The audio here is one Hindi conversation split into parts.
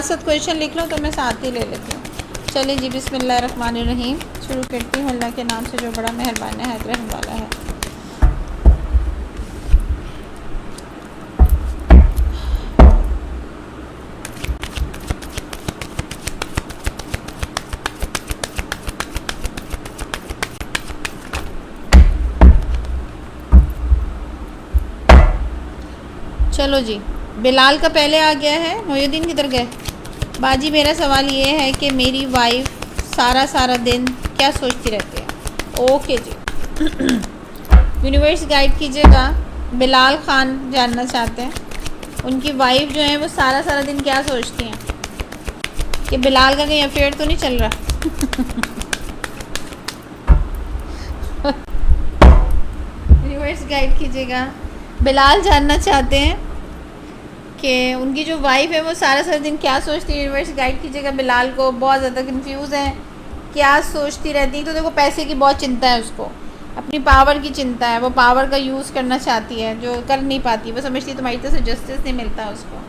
साथ क्वेश्चन लिख लो तो मैं साथ ही ले लेती हूँ। चलिए जी, बिस्मिल्लाहिर्रहमानिर्रहीम। शुरू करती हूँ अल्लाह के नाम से जो बड़ा मेहरबान है, रहम वाला है। चलो जी, बिलाल का पहले आ गया है। मोयुद्दीन किधर गए? बाजी, मेरा सवाल ये है कि मेरी वाइफ सारा दिन क्या सोचती रहती है? ओके जी। यूनिवर्स गाइड कीजिएगा। बिलाल खान जानना चाहते हैं उनकी वाइफ जो है वो सारा दिन क्या सोचती हैं, कि बिलाल का कहीं अफेयर तो नहीं चल रहा। यूनिवर्स गाइड कीजिएगा। बिलाल जानना चाहते हैं कि उनकी जो वाइफ है वो सारा दिन क्या सोचती है। यूनिवर्स गाइड कीजिएगा बिलाल को। बहुत ज़्यादा कंफ्यूज है, क्या सोचती रहती है। तो देखो, पैसे की बहुत चिंता है उसको, अपनी पावर की चिंता है। वो पावर का यूज़ करना चाहती है जो कर नहीं पाती। वो समझती है तुम्हारी तरफ से जस्टिस नहीं मिलता उसको,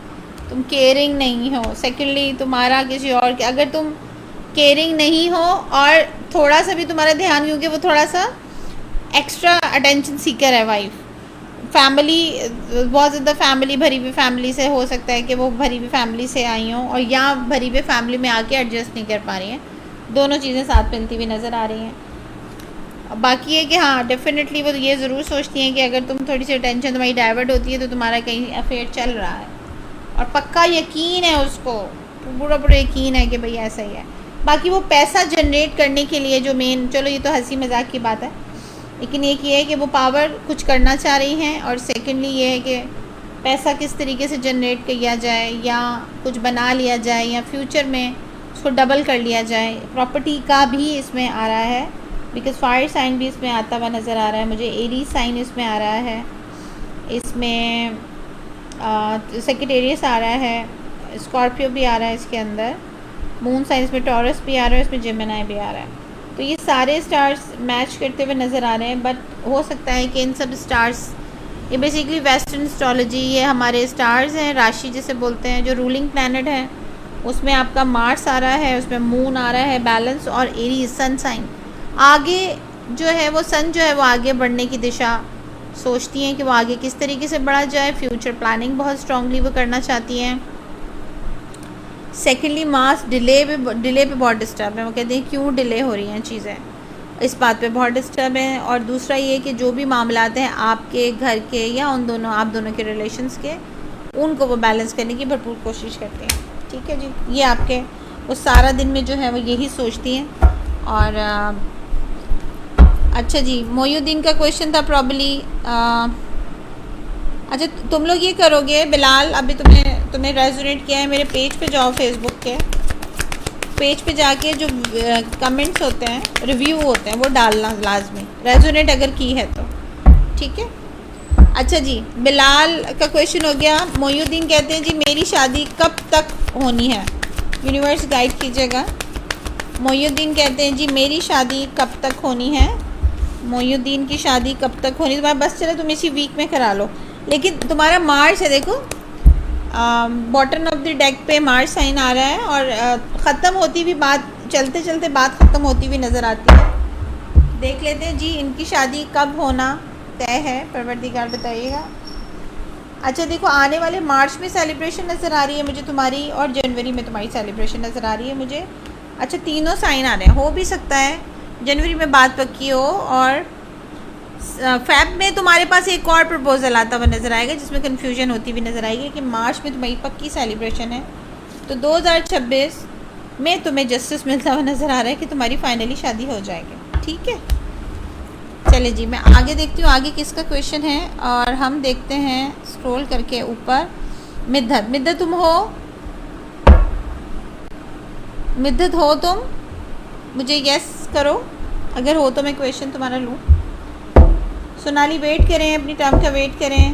तुम केयरिंग नहीं हो। सेकेंडली, तुम्हारा किसी और के, अगर तुम केयरिंग नहीं हो और थोड़ा सा भी तुम्हारा ध्यान, क्योंकि वो थोड़ा सा एक्स्ट्रा अटेंशन सीकर है वाइफ। फैमिली, बहुत ज़्यादा फैमिली, भरी हुई फैमिली से हो सकता है कि वो भरी हुई फैमिली से आई हों और या भरी हुई फैमिली में आके एडजस्ट नहीं कर पा रही हैं। दोनों चीज़ें साथ मिलती हुई नज़र आ रही हैं। बाकी है कि हाँ, डेफिनेटली वो ये ज़रूर सोचती हैं कि अगर तुम थोड़ी सी टेंशन तुम्हारी डाइवर्ट होती है तो तुम्हारा कहीं अफेयर चल रहा है, और पक्का यकीन है उसको, पूरा यकीन है कि भाई ऐसा ही है। बाकी वो पैसा जनरेट करने के लिए जो मेन, चलो ये तो हंसी मजाक की बात है, लेकिन एक ये है कि वो पावर कुछ करना चाह रही हैं, और सेकेंडली ये है कि पैसा किस तरीके से जनरेट किया जाए, या कुछ बना लिया जाए, या फ्यूचर में उसको डबल कर लिया जाए। प्रॉपर्टी का भी इसमें आ रहा है, बिकॉज फायर साइन भी इसमें आता हुआ नज़र आ रहा है मुझे। एरीज साइन इसमें आ रहा है, इसमें सेक्रेटेरियस आ रहा है, स्कॉर्पियो भी आ रहा है इसके अंदर, मून साइन इसमें, टॉरस भी आ रहा है, इसमें जेमिनी भी आ रहा है। तो ये सारे स्टार्स मैच करते हुए नज़र आ रहे हैं। बट हो सकता है कि इन सब स्टार्स, ये बेसिकली वेस्टर्न एस्ट्रोलॉजी, ये हमारे स्टार्स हैं, राशि जिसे बोलते हैं, जो रूलिंग प्लैनेट है उसमें आपका मार्स आ रहा है, उसमें मून आ रहा है बैलेंस, और एरीज सन साइन आगे जो है वो, सन जो है वो आगे बढ़ने की दिशा सोचती हैं कि वो आगे किस तरीके से बढ़ा जाए। फ्यूचर प्लानिंग बहुत स्ट्रांगली वो करना चाहती हैं। सेकेंडली, मास डिले पे बहुत डिस्टर्ब है। वो कहते हैं क्यों डिले हो रही हैं चीज़ें, इस बात पे बहुत डिस्टर्ब है। और दूसरा ये कि जो भी मामलात हैं आपके घर के या उन दोनों, आप दोनों के रिलेशंस के, उनको वो बैलेंस करने की भरपूर कोशिश करती हैं। ठीक है जी, ये आपके वो सारा दिन में जो है वो यही सोचती हैं। और अच्छा जी, मोयुद्दीन का क्वेश्चन था प्रॉब्ली, अच्छा तुम लोग ये करोगे बिलाल, अभी तुमने रेजोनेट किया है, मेरे पेज पे जाओ, फेसबुक के पेज पे जाके जो कमेंट्स होते हैं, रिव्यू होते हैं, वो डालना लाजमी, रेजोनेट अगर की है तो। ठीक है, अच्छा जी, बिलाल का क्वेश्चन हो गया। मोयुद्दीन कहते हैं जी मेरी शादी कब तक होनी है? यूनिवर्स गाइड कीजिएगा। मोयुद्दीन कहते हैं जी मेरी शादी कब तक होनी है? मोयुद्दीन की शादी कब तक होनी? तुम्हारा बस चले तुम इसी वीक में करा लो, लेकिन तुम्हारा मार्च है, देखो बॉटम ऑफ द डेक पे मार्च साइन आ रहा है, और ख़त्म होती हुई बात, चलते चलते बात ख़त्म होती हुई नज़र आती है। देख लेते हैं जी इनकी शादी कब होना तय है, परवरदिगार बताइएगा। अच्छा देखो, आने वाले मार्च में सेलिब्रेशन नज़र आ रही है मुझे तुम्हारी, और जनवरी में तुम्हारी सेलिब्रेशन नज़र आ रही है मुझे। अच्छा, तीनों साइन आ रहे हैं। हो भी सकता है जनवरी में बात पक्की हो, और फैब में तुम्हारे पास एक और प्रपोजल आता हुआ नज़र आएगा जिसमें कन्फ्यूजन होती हुई नज़र आएगी कि मार्च में तुम्हारी पक्की सेलिब्रेशन है, तो 2026 में तुम्हें जस्टिस मिलता हुआ नज़र आ रहा है कि तुम्हारी फाइनली शादी हो जाएगी। ठीक है, चले जी, मैं आगे देखती हूँ आगे किसका क्वेश्चन है, और हम देखते हैं स्क्रॉल करके ऊपर। मिद्दत तुम हो? मिद्दत हो तुम? मुझे यस करो अगर हो तो मैं क्वेश्चन तुम्हारा लूँ। सोनाली वेट करें, अपनी टर्म का वेट करें।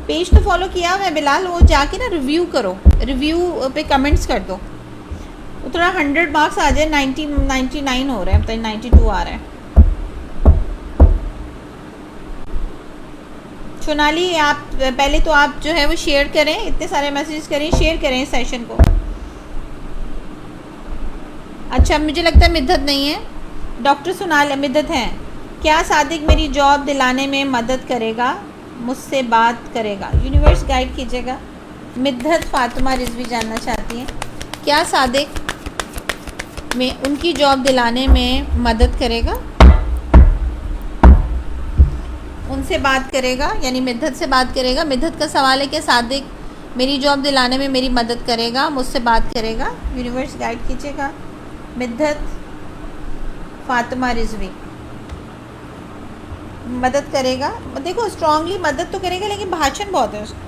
पेज तो फॉलो किया मैं बिलाल, वो जाके ना रिव्यू करो, रिव्यू पे कमेंट्स कर दो, वो थोड़ा 100 मार्क्स आ जाए। 99 हो रहे हैं, मतलब 92 आ रहे हैं। सोनाली आप पहले तो आप जो है वो शेयर करें, इतने सारे मैसेजेस करें, शेयर करें इस सेशन को। अच्छा मुझे लगता है मिद्दत नहीं है, डॉक्टर सोनाली मिद्दत हैं। क्या सादिक मेरी जॉब दिलाने में मदद करेगा, मुझसे बात करेगा? यूनिवर्स गाइड कीजिएगा। मिद्दत फातिमा रिजवी जानना चाहती हैं क्या सादिक में उनकी जॉब दिलाने में मदद करेगा, उनसे बात करेगा, यानी मिद्दत से बात करेगा। मिद्दत का सवाल है कि सादिक मेरी जॉब दिलाने में मेरी मदद करेगा, मुझसे बात करेगा। यूनिवर्स गाइड कीजिएगा। मिद्दत फातिमा रिजवी मदद करेगा, देखो स्ट्रांगली मदद तो करेगा लेकिन भाषण बहुत है उसका,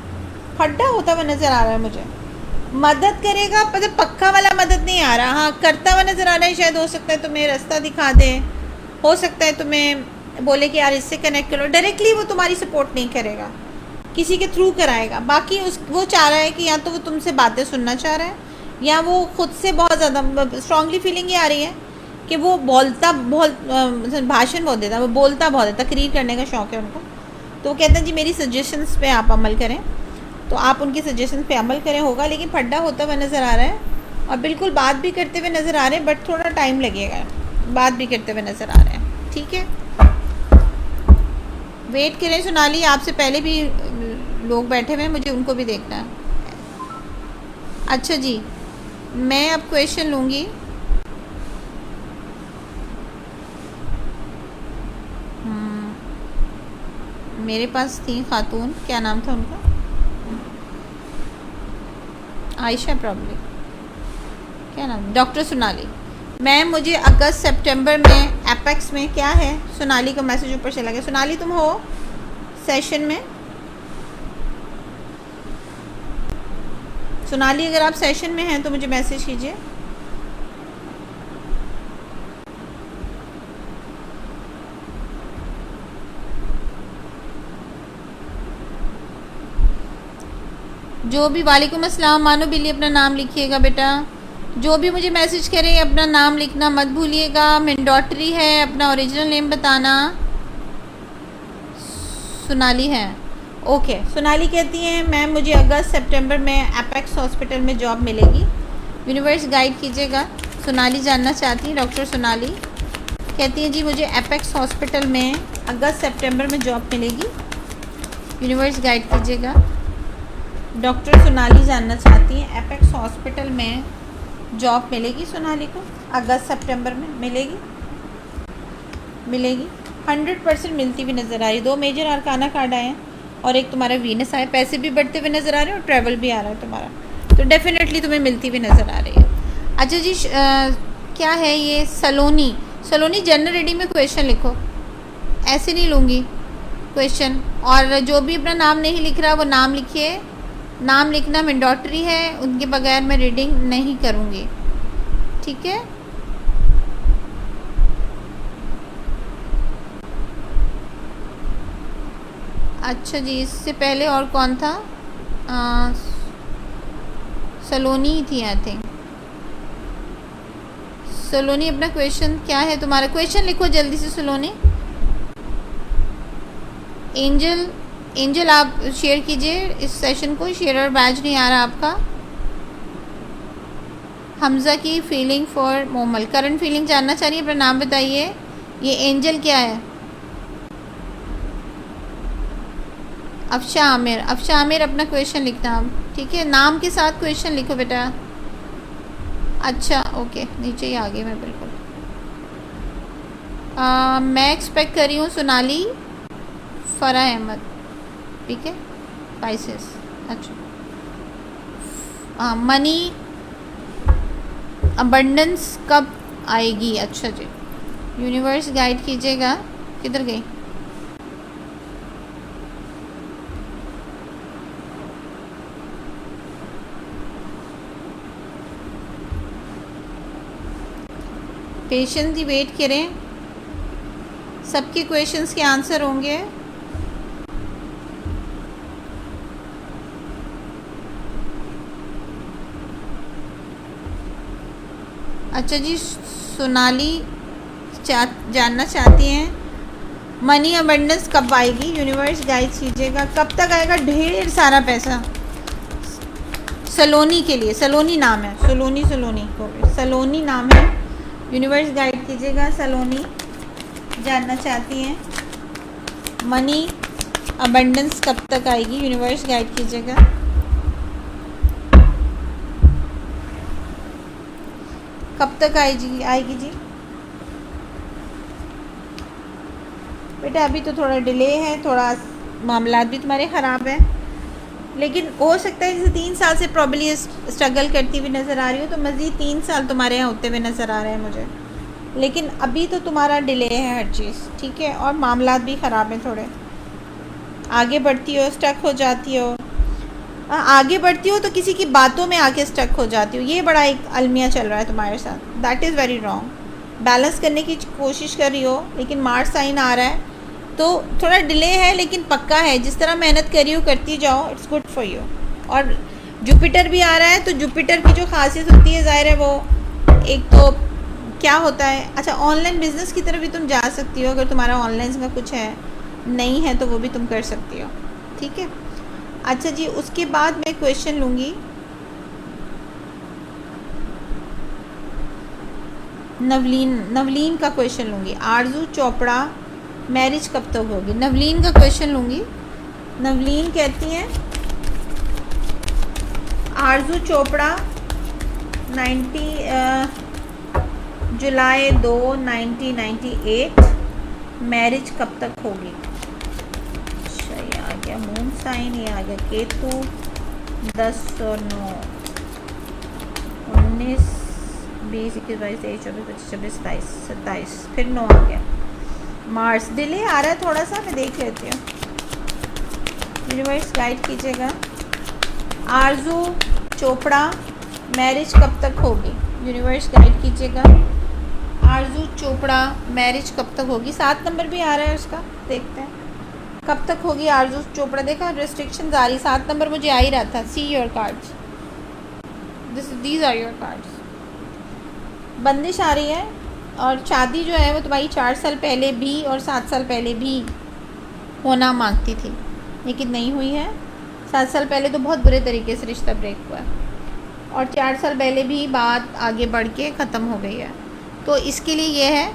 खड्डा होता हुआ नज़र आ रहा है मुझे। मदद करेगा मतलब पक्का वाला मदद नहीं आ रहा, हाँ करता हुआ नज़र आ रहा है। शायद हो सकता है तुम्हें रास्ता दिखा दे, हो सकता है तुम्हें बोले कि यार इससे कनेक्ट करो। डायरेक्टली वो तुम्हारी सपोर्ट नहीं करेगा, किसी के थ्रू कराएगा। बाकी वो चाह रहा है कि या तो वो तुमसे बातें सुनना चाह रहा है, या वो खुद से बहुत ज़्यादा स्ट्रांगली फीलिंग ये आ रही है कि वो बोलता बहुत, भाषण बहुत देता है, वो बोलता बहुत है, तकरीर करने का शौक़ है उनको। तो वो कहते हैं जी मेरी सजेशंस पे आप अमल करें, तो आप उनकी सजेशन पे अमल करें, होगा। लेकिन फड्डा होता हुआ नज़र आ रहा है और बिल्कुल बात भी करते हुए नज़र आ रहे हैं, बट थोड़ा टाइम लगेगा, बात भी करते हुए नज़र आ रहे हैं। ठीक है, वेट करें सोनाली, आपसे पहले भी लोग बैठे हुए हैं, मुझे उनको भी देखना है। अच्छा जी, मैं अब क्वेश्चन लूँगी। मेरे पास थी खातून, क्या नाम था उनका, आयशा प्रॉब्ली, क्या नाम, डॉक्टर सोनाली। मैम मुझे अगस्त सितंबर में एपेक्स में क्या है, सोनाली का मैसेज ऊपर चला गया। सोनाली तुम हो सेशन में? सोनाली अगर आप सेशन में हैं तो मुझे मैसेज कीजिए। जो भी, वालेकुम अस्सलाम, मानो बिल्ली अपना नाम लिखिएगा बेटा। जो भी मुझे मैसेज करें अपना नाम लिखना मत भूलिएगा, मैंडेटरी है, अपना ओरिजिनल नेम बताना। सोनाली है, ओके। सोनाली कहती हैं मैम मुझे अगस्त सितंबर में एपेक्स हॉस्पिटल में जॉब मिलेगी, यूनिवर्स गाइड कीजिएगा। सोनाली जानना चाहती हैं, डॉक्टर सोनाली कहती हैं जी मुझे एपेक्स हॉस्पिटल में अगस्त सितंबर में जॉब मिलेगी, यूनिवर्स गाइड कीजिएगा। डॉक्टर सोनाली जानना चाहती हैं एपेक्स हॉस्पिटल में जॉब मिलेगी सोनाली को अगस्त सितंबर में, मिलेगी 100% मिलती हुई नज़र आ रही। 2 मेजर अरकाना कार्ड आए हैं और एक तुम्हारा वीनस आया, पैसे भी बढ़ते हुए नज़र आ रहे हैं और ट्रैवल भी आ रहा है तुम्हारा, तो डेफिनेटली तुम्हें मिलती हुई नज़र आ रही है। अच्छा जी, क्या है ये, सलोनी जनरल रीडिंग में क्वेश्चन लिखो, ऐसे नहीं लूँगी क्वेश्चन। और जो भी अपना नाम नहीं लिख रहा वो नाम लिखिए, नाम लिखना मैंडेटरी है, उनके बगैर मैं रीडिंग नहीं करूँगी, ठीक है। अच्छा जी, इससे पहले और कौन था, सलोनी ही थी आई थिंक। सलोनी अपना क्वेश्चन क्या है, तुम्हारा क्वेश्चन लिखो जल्दी से सलोनी। एंजल आप शेयर कीजिए इस सेशन को, शेयर और बैच नहीं आ रहा आपका। हमज़ा की feeling for Momal, current feeling जानना चाह रही है, अपना नाम बताइए। ये एंजल क्या है, अफशा आमिर अपना क्वेश्चन लिखना आप, ठीक है, नाम के साथ क्वेश्चन लिखो बेटा। अच्छा ओके, नीचे ही आ गई मैं बिल्कुल। मैं एक्सपेक्ट कर रही हूँ सोनाली फरा अहमद, ठीक है, स्पाइसेस। अच्छा मनी अबंडेंस कब आएगी? अच्छा जी, यूनिवर्स गाइड कीजिएगा। किधर गई? पेशेंटली वेट करें, सबके क्वेश्चंस के आंसर होंगे। अच्छा जी, सोनाली जानना चाहती हैं मनी अबंडेंस कब आएगी, यूनिवर्स गाइड कीजिएगा। कब तक आएगा ढेर सारा पैसा। सलोनी के लिए, सलोनी नाम है, सलोनी नाम है, यूनिवर्स गाइड कीजिएगा। सलोनी जानना चाहती हैं मनी अबंडेंस कब तक आएगी, यूनिवर्स गाइड कीजिएगा। कब तक आएगी जी बेटा? अभी तो थोड़ा डिले है, थोड़ा मामला भी तुम्हारे ख़राब है, लेकिन हो सकता है जैसे 3 साल से प्रॉब्ली स्ट्रगल करती हुई नज़र आ रही हो, तो मज़ीद 3 साल तुम्हारे यहाँ होते हुए नज़र आ रहे हैं मुझे, लेकिन अभी तो तुम्हारा डिले है हर चीज़, ठीक है। और मामला भी ख़राब हैं थोड़े। आगे बढ़ती हो स्टक हो जाती हो, आगे बढ़ती हो तो किसी की बातों में आके स्टक हो जाती हो। ये बड़ा एक अलमिया चल रहा है तुम्हारे साथ, that is very wrong. Balance करने की कोशिश कर रही हो, लेकिन मार्स साइन आ रहा है तो थोड़ा डिले है, लेकिन पक्का है। जिस तरह मेहनत करी हो करती जाओ, इट्स गुड फॉर यू। और जुपिटर भी आ रहा है, तो जुपिटर की जो खासियत होती है ज़ाहिर है वो एक तो क्या होता है, अच्छा ऑनलाइन बिज़नेस की तरफ भी तुम जा सकती हो, अगर तुम्हारा ऑनलाइन का कुछ है नहीं है तो वो भी तुम कर सकती हो, ठीक है। अच्छा जी, उसके बाद मैं क्वेश्चन लूँगी नवलीन का क्वेश्चन लूँगी। आरजू चोपड़ा मैरिज कब तक होगी, नवलीन का क्वेश्चन लूँगी। नवलीन कहती हैं आरजू चोपड़ा जुलाई 2 1998 मैरिज कब तक होगी। अच्छा ये आ गया मून साइन, ये आ गया केतु 10 और 9 19 20 21 22 23 24 25 26 27 27 फिर 9 आ गया। मार्स डिले आ रहा है थोड़ा सा, मैं देख लेती हूँ। यूनिवर्स गाइड कीजिएगा। आरजू चोपड़ा मैरिज कब तक होगी, यूनिवर्स गाइड कीजिएगा। आरजू चोपड़ा मैरिज कब तक होगी, 7 नंबर भी आ रहा है उसका, देखते हैं कब तक होगी आरजू चोपड़ा। देखा रेस्ट्रिक्शंस आ रही, 7 नंबर मुझे आ ही रहा था। See your cards, these are your cards. बंदिश आ रही है, और शादी जो है वो तुम्हारी 4 साल पहले भी और 7 साल पहले भी होना मांगती थी, लेकिन नहीं हुई है। 7 साल पहले तो बहुत बुरे तरीके से रिश्ता ब्रेक हुआ है, और 4 साल पहले भी बात आगे बढ़ के ख़त्म हो गई है। तो इसके लिए ये है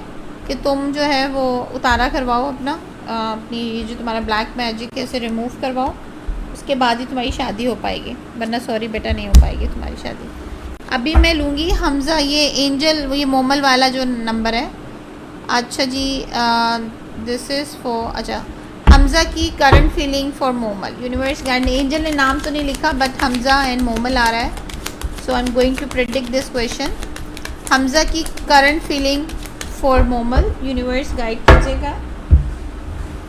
कि तुम जो है वो उतारा करवाओ अपनी जो तुम्हारा ब्लैक मैजिक है उसे रिमूव करवाओ, उसके बाद ही तुम्हारी शादी हो पाएगी, वरना सॉरी बेटा नहीं हो पाएगी तुम्हारी शादी। अभी मैं लूँगी हमज़ा, ये एंजल, ये मोमल वाला जो नंबर है। अच्छा जी, दिस इज़ फॉर, अच्छा हमज़ा की current feeling for Momal. Universe guide, angel ने नाम तो नहीं लिखा बट हमज़ा एंड मोमल आ रहा है, so I am going to predict this question. Hamza की current feeling for Momal, universe guide कीजिएगा।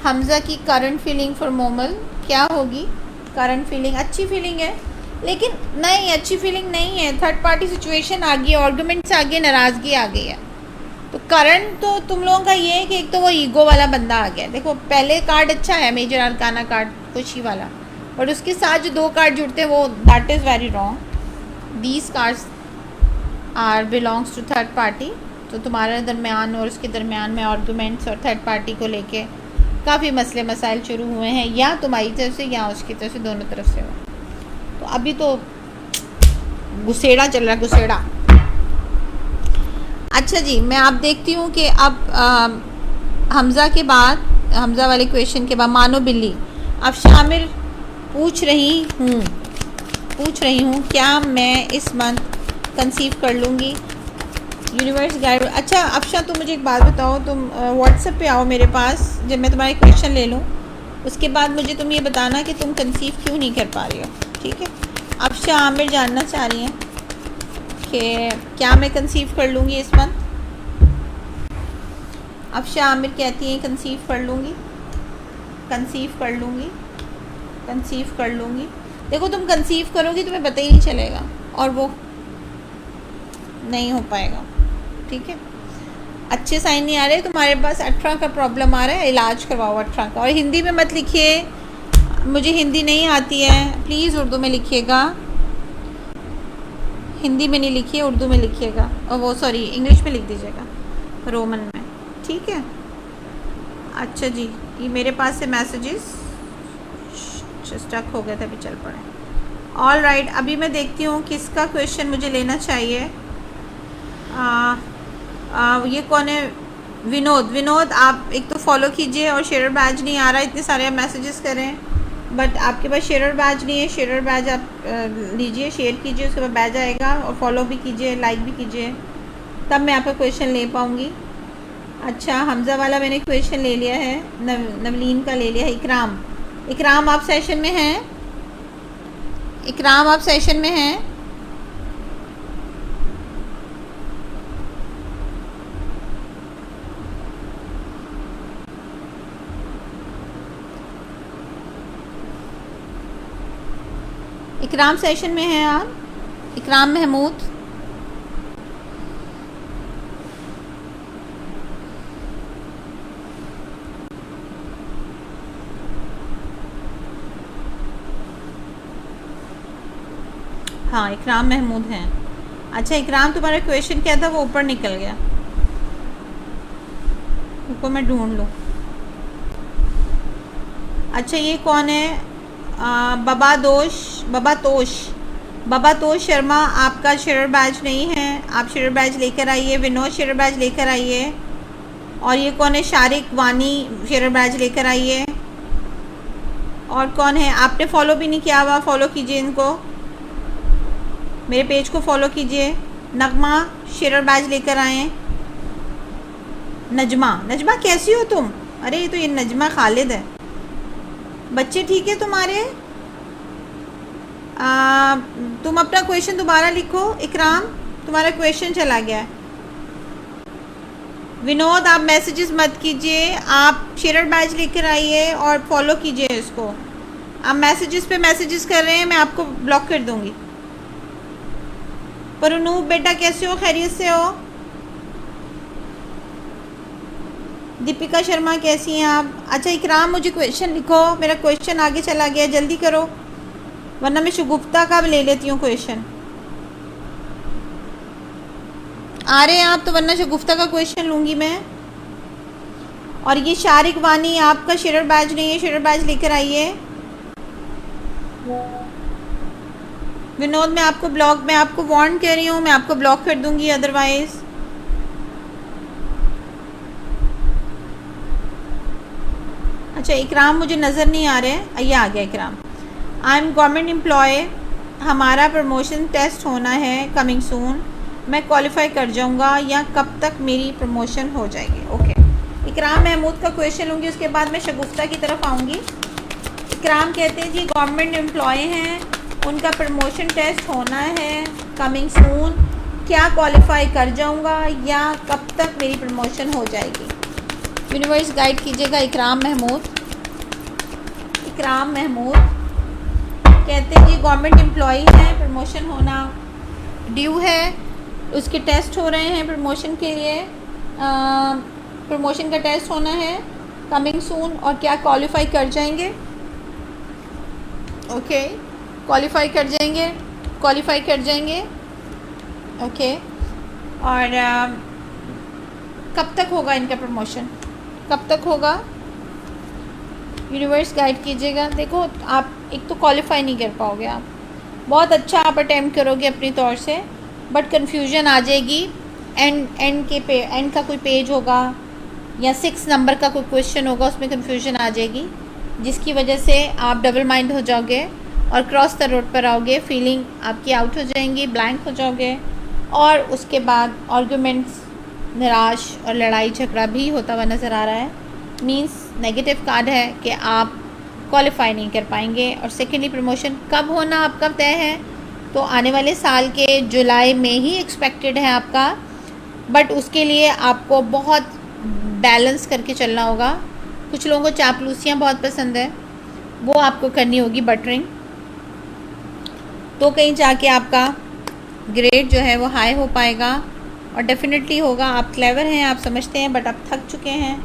हमज़ा की करंट फीलिंग फॉर मोमल क्या होगी। करंट फीलिंग अच्छी फीलिंग है, लेकिन नहीं अच्छी फीलिंग नहीं है, थर्ड पार्टी सिचुएशन आ गई, आर्गूमेंट्स आ गए, नाराज़गी आ गई है। तो करंट तो तुम लोगों का ये है कि एक तो वो ईगो वाला बंदा आ गया। देखो पहले कार्ड अच्छा है, मेजर अरकाना कार्ड खुशी वाला, बट उसके साथ जो 2 कार्ड जुड़ते हैं वो that is very wrong. These cards are belongs to third party. तो तुम्हारे दरमियान और उसके दरमियान में आर्गूमेंट्स और थर्ड पार्टी को लेके काफ़ी मसले मसाइल शुरू हुए हैं, या तुम्हारी तरफ से या उसकी तरफ से, दोनों तरफ से हो। तो अभी तो गुस्सेड़ा चल रहा है, गुस्सेड़ा। अच्छा जी, मैं आप देखती हूँ कि अब हमज़ा के बाद, हमज़ा वाले क्वेश्चन के बाद मानो बिल्ली, अब शामिर पूछ रही हूँ क्या मैं इस मंथ कंसीव कर लूँगी। Universe guide. अच्छा अफशा, तुम मुझे एक बात बताओ, तुम व्हाट्सएप पे आओ मेरे पास, जब मैं तुम्हारे क्वेश्चन ले लूँ उसके बाद मुझे तुम ये बताना कि तुम कंसीव क्यों नहीं कर पा रही हो, ठीक है। अफशा आमिर जानना चाह रही हैं कि क्या मैं कंसीव कर लूँगी इस मंथ। अफशा आमिर कहती हैं कंसीव कर लूँगी। देखो तुम कंसीव करोगी तुम्हें पता ही नहीं चलेगा, और वो नहीं हो पाएगा, ठीक है। अच्छे साइन नहीं आ रहे तुम्हारे पास, 18 का प्रॉब्लम आ रहा है, इलाज करवाओ 18 का। और हिंदी में मत लिखिए, मुझे हिंदी नहीं आती है, प्लीज़ उर्दू में लिखिएगा। हिंदी में नहीं लिखिए, उर्दू में लिखिएगा, और वो सॉरी इंग्लिश में लिख दीजिएगा, रोमन में, ठीक है। अच्छा जी, ये मेरे पास से मैसेजेस स्टक हो गए थे, अभी चल पड़े। ऑल राइट, अभी मैं देखती हूँ किसका क्वेश्चन मुझे लेना चाहिए। ये कौन है? विनोद। विनोद, आप एक तो फॉलो कीजिए, और शेयर बैज नहीं आ रहा, इतने सारे आप मैसेजेस करें बट आपके पास शेयर बैज नहीं है। शेयर बैज आप लीजिए, शेयर कीजिए, उसके बाद बैज आएगा, और फॉलो भी कीजिए, लाइक भी कीजिए, तब मैं आपका क्वेश्चन ले पाऊँगी। अच्छा, हमज़ा वाला मैंने क्वेश्चन ले लिया है, नवलीन का ले लिया है। इकराम, इकराम आप सेशन में हैं? इकराम आप सेशन में हैं? इकराम सेशन में हैं आप? इकराम महमूद, हाँ इकराम महमूद हैं। अच्छा इकराम, तुम्हारा क्वेश्चन क्या था? वो ऊपर निकल गया, उसको मैं ढूंढ लूँ। अच्छा ये कौन है? बबातोश शर्मा, आपका शेयर बैच नहीं है, आप शेयर बैच लेकर आइए। विनोद शेयर बैच लेकर आइए। और ये कौन है? शारिक वानी, शेयर बैच लेकर आइए। और कौन है? आपने फॉलो भी नहीं किया हुआ, फॉलो कीजिए इनको, मेरे पेज को फॉलो कीजिए। नगमा शेयर बैच लेकर आए। नजमा, नजमा कैसी हो तुम? अरे ये तो ये नजमा खालिद है। बच्चे ठीक है तुम्हारे? तुम अपना क्वेश्चन दोबारा लिखो। इकराम, तुम्हारा क्वेश्चन चला गया है। विनोद, आप मैसेजेस मत कीजिए, आप शेयर बैच लेकर आइए और फॉलो कीजिए इसको। आप मैसेजेस पे मैसेजेस कर रहे हैं, मैं आपको ब्लॉक कर दूंगी। परनूब बेटा कैसे हो? खैरियत से हो? दीपिका शर्मा कैसी हैं आप? अच्छा इकराम, मुझे क्वेश्चन लिखो, मेरा क्वेश्चन आगे चला गया, जल्दी करो वरना मैं शगुफ्ता का ले लेती हूँ क्वेश्चन। आ रहे हैं आप तो, वरना शगुफ्ता का क्वेश्चन लूँगी मैं। और ये शारिक वानी, आपका शेयर बैच नहीं है, शेयर बैच लेकर आइए। विनोद, मैं आपको वार्न कर रही हूँ, मैं आपको ब्लॉक कर दूँगी अदरवाइज़। अच्छा इकराम मुझे नज़र नहीं आ रहे, ये आ गया इकराम। आई एम गवर्नमेंट एम्प्लॉय, हमारा प्रमोशन टेस्ट होना है कमिंग सून, मैं क्वालिफाई कर जाऊंगा या कब तक मेरी प्रमोशन हो जाएगी? ओके, इकराम महमूद का क्वेश्चन लूँगी, उसके बाद मैं शगुफ्ता की तरफ आऊँगी। इकराम कहते हैं जी गवर्नमेंट एम्प्लॉय हैं, उनका प्रमोशन टेस्ट होना है कमिंग सून, क्या क्वालिफाई कर जाऊँगा या कब तक मेरी प्रमोशन हो जाएगी? यूनिवर्स गाइड कीजिएगा। इकराम महमूद, इकराम महमूद कहते हैं जी गवर्नमेंट एम्प्लॉई हैं, प्रमोशन होना ड्यू है, उसके टेस्ट हो रहे हैं प्रमोशन के लिए, प्रमोशन का टेस्ट होना है कमिंग सून, और क्या क्वालिफाई कर जाएंगे? ओके, क्वालिफाई कर जाएंगे, क्वालिफाई कर जाएंगे। ओके, और कब तक होगा इनका प्रमोशन, कब तक होगा? यूनिवर्स गाइड कीजिएगा। देखो आप एक तो क्वालिफाई नहीं कर पाओगे, आप बहुत अच्छा आप अटैम्प्ट करोगे अपनी तौर से, बट कन्फ्यूजन आ जाएगी। एंड का कोई पेज होगा या 6 नंबर का कोई क्वेश्चन होगा, उसमें कन्फ्यूजन आ जाएगी, जिसकी वजह से आप डबल माइंड हो जाओगे और क्रॉस द रोड पर आओगे, फीलिंग आपकी आउट हो जाएंगी, ब्लैंक हो जाओगे, और उसके बाद आर्गूमेंट्स, निराश और लड़ाई झगड़ा भी होता हुआ नज़र आ रहा है। मींस नेगेटिव कार्ड है कि आप क्वालिफाई नहीं कर पाएंगे। और सेकेंडली प्रमोशन कब होना आपका तय है, तो आने वाले साल के जुलाई में ही एक्सपेक्टेड है आपका, बट उसके लिए आपको बहुत बैलेंस करके चलना होगा। कुछ लोगों को चापलूसियाँ बहुत पसंद है, वो आपको करनी होगी, बटरिंग, तो कहीं जाके आपका ग्रेड जो है वो हाई हो पाएगा, और डेफिनेटली होगा। आप क्लेवर हैं, आप समझते हैं, बट आप थक चुके हैं,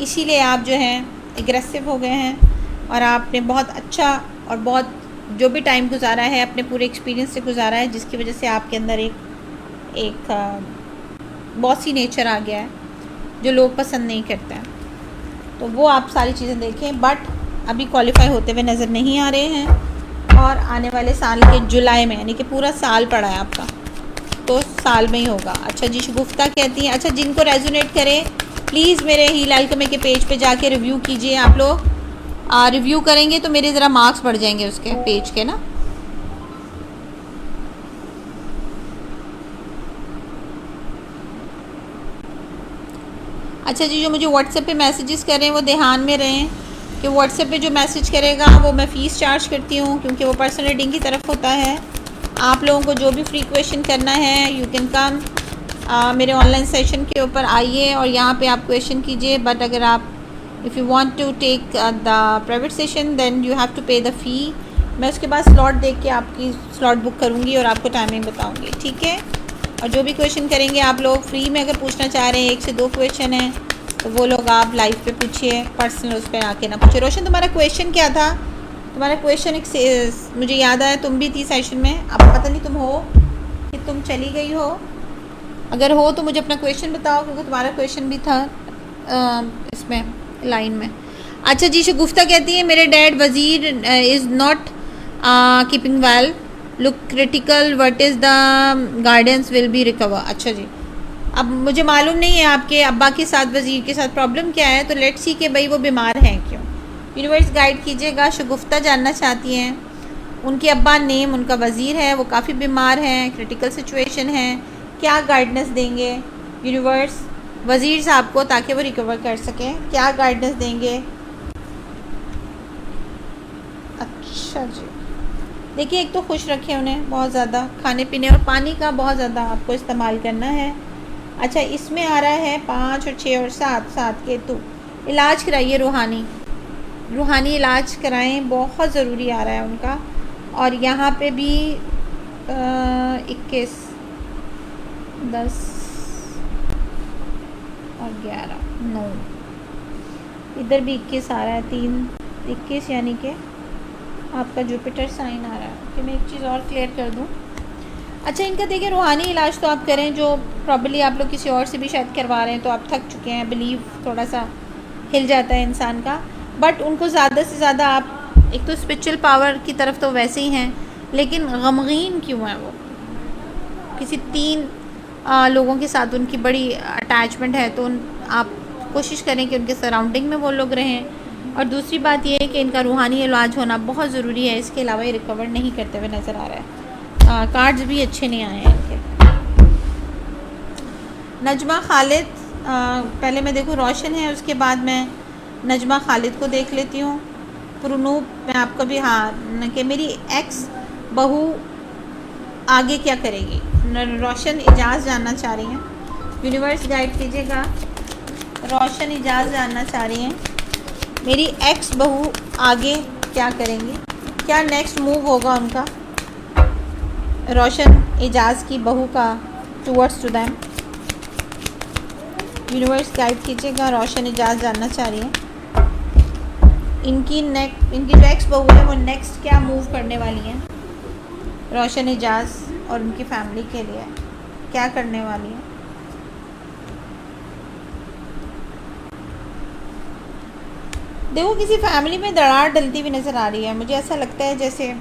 इसीलिए आप जो हैं एग्रेसिव हो गए हैं, और आपने बहुत अच्छा और बहुत जो भी टाइम गुजारा है अपने पूरे एक्सपीरियंस से गुजारा है, जिसकी वजह से आपके अंदर एक बॉसी नेचर आ गया है जो लोग पसंद नहीं करते हैं। तो वो आप सारी चीज़ें देखें, बट अभी क्वालिफाई होते हुए नज़र नहीं आ रहे हैं और आने वाले साल के जुलाई में, यानी कि पूरा साल पड़ा है आपका, तो साल में ही होगा। अच्छा जी, शगुफ्ता कहती हैं, अच्छा जिनको रेजोनेट करे प्लीज़ मेरे हील एल्केमी के पेज पे जाके रिव्यू कीजिए। आप लोग रिव्यू करेंगे तो मेरे ज़रा मार्क्स बढ़ जाएंगे उसके पेज के ना। अच्छा जी, जो मुझे व्हाट्सएप पे मैसेजेस कर रहे हैं वो ध्यान में रहें कि व्हाट्सएप पे जो मैसेज करेगा वो मैं फ़ीस चार्ज करती हूँ, क्योंकि वो पर्सनल रीडिंग की तरफ होता है। आप लोगों को जो भी फ्री क्वेश्चन करना है यू कैन कम मेरे ऑनलाइन सेशन के ऊपर आइए और यहाँ पे आप क्वेश्चन कीजिए। बट अगर आप if you want to take the private session then you have to pay the fee. मैं उसके बाद स्लॉट देख के आपकी स्लॉट बुक करूँगी और आपको टाइमिंग बताऊँगी, ठीक है। और जो भी क्वेश्चन करेंगे आप लोग फ्री में अगर पूछना चाह रहे हैं, 1 से 2 क्वेश्चन हैं तो वो लोग आप लाइव पे पूछिए, पर्सनल उस पर आके ना पूछिए। रोशन तुम्हारा क्वेश्चन क्या था? तुम्हारा क्वेश्चन एक मुझे याद आया, तुम भी थी सेशन में, अब पता नहीं तुम हो कि तुम चली गई हो। अगर हो तो मुझे अपना क्वेश्चन बताओ, क्योंकि तुम्हारा क्वेश्चन भी था इसमें लाइन में। अच्छा जी, शगुफ्ता कहती है मेरे डैड वज़ीर is not keeping well, look critical, what is the guidance will be recover. अच्छा जी, अब मुझे मालूम नहीं है आपके अब्बा के साथ वज़ीर के साथ प्रॉब्लम क्या है, तो लेट्स सी कि भाई वो बीमार हैं क्यों। यूनिवर्स गाइड कीजिएगा। शगुफ्ता जानना चाहती हैं उनके अब्बा नेम उनका वज़ीर है, वो काफ़ी बीमार हैं, क्रिटिकल सिचुएशन है, क्या गाइडेंस देंगे यूनिवर्स वज़ीर साहब को ताकि वो रिकवर कर सकें, क्या गाइडेंस देंगे? अच्छा जी, देखिए एक तो खुश रखें उन्हें बहुत ज़्यादा, खाने पीने और पानी का बहुत ज़्यादा आपको इस्तेमाल करना है। अच्छा, इसमें आ रहा है 5 और 6 और 7 केतु, इलाज कराइए, रूहानी इलाज कराएं, बहुत ज़रूरी आ रहा है उनका। और यहाँ पे भी 21, 10 और 11, 9, इधर भी 21 आ रहा है, 3, 21 यानी कि आपका जुपिटर साइन आ रहा है। कि मैं एक चीज़ और क्लियर कर दूँ। अच्छा, इनका देखिए रूहानी इलाज तो आप करें, जो प्रॉब्ली आप लोग किसी और से भी शायद करवा रहे हैं तो आप थक चुके हैं, बिलीव थोड़ा सा हिल जाता है इंसान का। बट उनको ज़्यादा से ज़्यादा आप एक तो स्पिरिचुअल पावर की तरफ तो वैसे ही हैं, लेकिन गमगीन क्यों है वो, किसी 3 लोगों के साथ उनकी बड़ी अटैचमेंट है, तो आप कोशिश करें कि उनके सराउंडिंग में वो लोग रहें। और दूसरी बात ये है कि इनका रूहानी इलाज होना बहुत ज़रूरी है, इसके अलावा ये रिकवर नहीं करते हुए नज़र आ रहा है। कार्ड्स भी अच्छे नहीं आए हैं इनके। नजमा खालिद, पहले मैं देखूँ रोशन है, उसके बाद मैं नजमा खालिद को देख लेती हूँ। पुरनूप मैं आपका भी, हाँ, कि मेरी एक्स बहू आगे क्या करेगी, रोशन इजाज़ जानना चाह रही हैं। यूनिवर्स गाइड कीजिएगा। रोशन इजाज़ जानना चाह रही हैं मेरी एक्स बहू आगे क्या करेंगी, क्या नेक्स्ट मूव होगा उनका, रोशन इजाज़ की बहू का towards to them. Universe guide कीजिएगा। रोशन इजाज़ जानना चाह रही हैं इनकी जो एक्स बहू है वो नेक्स्ट क्या मूव करने वाली हैं, रोशन इजाज़ और उनकी फैमिली के लिए क्या करने वाली हैं। देखो, किसी फैमिली में दरार डलती हुई नज़र आ रही है। मुझे ऐसा लगता है जैसे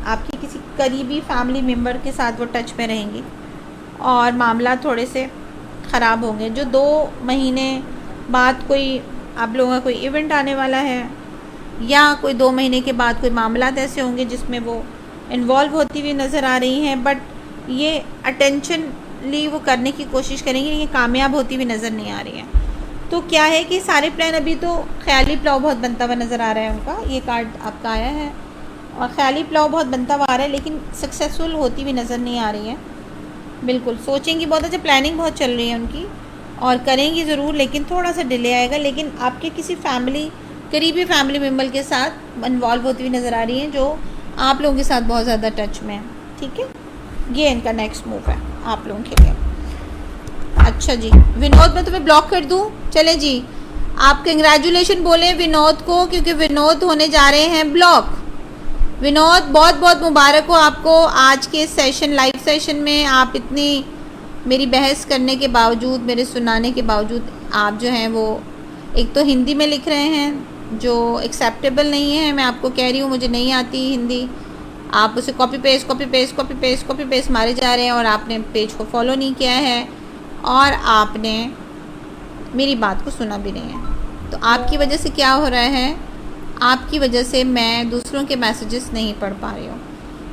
आपकी किसी करीबी फैमिली मेम्बर के साथ वो टच में रहेंगी और मामला थोड़े से ख़राब होंगे। जो 2 महीने बाद कोई आप लोगों का कोई इवेंट आने वाला है, या कोई 2 महीने के बाद कोई मामला ऐसे होंगे जिसमें वो इन्वॉल्व होती हुई नज़र आ रही हैं, बट ये अटेंशनली वो करने की कोशिश करेंगी, लेकिन कामयाब होती हुई नज़र नहीं आ रही हैं। तो क्या है कि सारे प्लान अभी तो ख्याली पुलाव बहुत बनता हुआ नज़र आ रहा है उनका, ये कार्ड आपका आया है और ख्याली पुलाव बहुत बनता हुआ आ रहा है, लेकिन सक्सेसफुल होती हुई नज़र नहीं आ रही है। बिल्कुल सोचेंगी बहुत, अच्छा प्लानिंग बहुत चल रही है उनकी और करेंगी ज़रूर, लेकिन थोड़ा सा डिले आएगा। लेकिन आपके किसी करीबी फैमिली मेम्बर के साथ इन्वॉल्व होती हुई नज़र आ रही हैं, जो आप लोगों के साथ बहुत ज़्यादा टच में है, ठीक है। ये इनका नेक्स्ट मूव है आप लोगों के लिए। अच्छा जी, विनोद मैं तुम्हें ब्लॉक कर दूं? चले जी, आप कंग्रेचुलेशन बोलें विनोद को, क्योंकि विनोद होने जा रहे हैं ब्लॉक। विनोद, बहुत बहुत मुबारक हो आपको आज के सेशन, लाइव सेशन में। आप इतनी मेरी बहस करने के बावजूद, मेरे सुनाने के बावजूद आप जो हैं वो एक तो हिंदी में लिख रहे हैं जो एक्सेप्टेबल नहीं है। मैं आपको कह रही हूँ मुझे नहीं आती हिंदी, आप उसे कॉपी पेस्ट मारे जा रहे हैं और आपने पेज को फॉलो नहीं किया है और आपने मेरी बात को सुना भी नहीं है। तो आपकी वजह से क्या हो रहा है, आपकी वजह से मैं दूसरों के मैसेजेस नहीं पढ़ पा रही हूँ।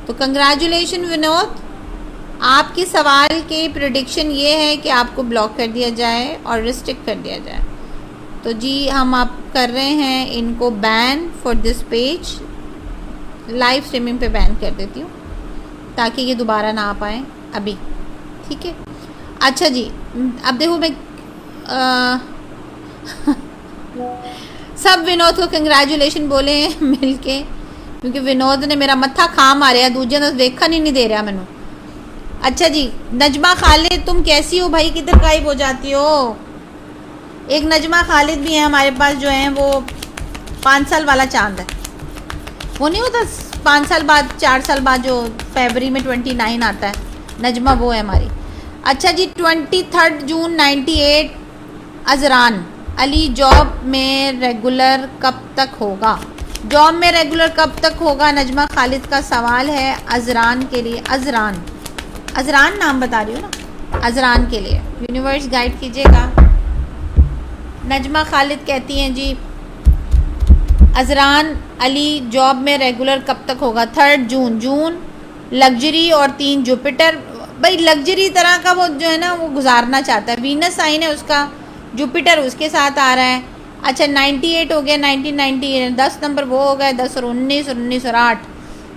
तो कंग्रेचुलेशन विनोद, आपके सवाल के प्रेडिक्शन ये है कि आपको ब्लॉक कर दिया जाए और रिस्ट्रिक्ट कर दिया जाए। तो जी हम आप कर रहे हैं इनको ban for this page, live streaming पे बैन कर देती हूँ ताकि ये दोबारा ना आ पाए अभी, ठीक है। अच्छा जी, अब देखो मैं सब विनोद को कंग्रेचुलेशन बोले हैं मिलके, क्योंकि विनोद ने मेरा मत्था खा मारिया, दूजे ने देखा नहीं दे रहा मैनू। अच्छा जी, नजमा खालिद तुम कैसी हो भाई, किधर गायब हो जाती हो। एक नजमा खालिद भी है हमारे पास जो है वो 5 साल वाला चांद है, वो नहीं होता 5 साल बाद 4 साल बाद जो फरवरी में 29 आता है, नजमा वो है हमारी। अच्छा जी, 23 जून 98 अजरान अली जॉब में रेगुलर कब तक होगा। जॉब में रेगुलर कब तक होगा नजमा खालिद का सवाल है अजरान के लिए। अजरान नाम बता रही हूँ ना, अजरान के लिए यूनिवर्स गाइड कीजिएगा। नजमा खालिद कहती हैं जी अजरान अली जॉब में रेगुलर कब तक होगा। 3 जून लग्जरी और 3 जुपिटर। भाई लग्जरी तरह का वो जो है ना वो गुजारना चाहता है, वीनस साइन है उसका, जुपिटर उसके साथ आ रहा है। अच्छा 98 हो गया, 1990 10 नंबर वो हो गए, 10 और 19 और 19 और 8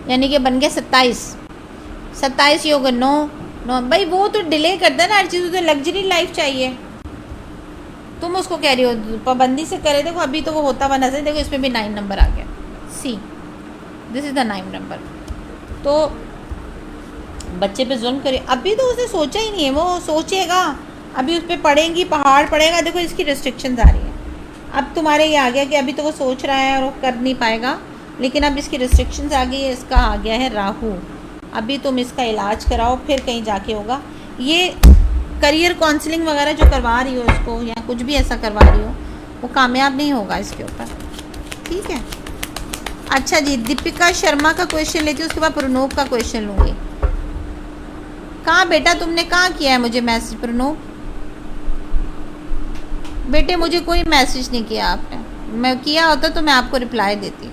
यानी कि बन गया 27 ही होगा। 9 भाई वो तो डिले करता है ना हर चीज़, तो लग्जरी लाइफ चाहिए। तुम उसको कह रही हो पाबंदी से करे, देखो अभी तो वो होता हुआ नजर, देखो इसमें भी 9 नंबर आ गया, see this is the 9 number. तो बच्चे पे जुल्म करे, अभी तो उसने सोचा ही नहीं है, वो सोचेगा अभी उस पर पड़ेंगी, पहाड़ पड़ेगा। देखो इसकी रिस्ट्रिक्शंस आ रही है, अब तुम्हारे ये आ गया कि अभी तो वो सोच रहा है और वो कर नहीं पाएगा, लेकिन अब इसकी रिस्ट्रिक्शंस आ गई है। इसका आ गया है राहु, अभी तुम इसका इलाज कराओ फिर कहीं जाके होगा। ये करियर काउंसलिंग वगैरह जो करवा रही हो इसको या कुछ भी ऐसा करवा रही हो वो कामयाब नहीं होगा इसके ऊपर, ठीक है। अच्छा जी, दीपिका शर्मा का क्वेश्चन लेती हूँ, उसके बाद प्रणोप का क्वेश्चन लूँगी। कहाँ बेटा तुमने कहाँ किया है मुझे मैसेज प्रणोप? बेटे मुझे कोई मैसेज नहीं किया आपने, मैं किया होता तो मैं आपको रिप्लाई देती।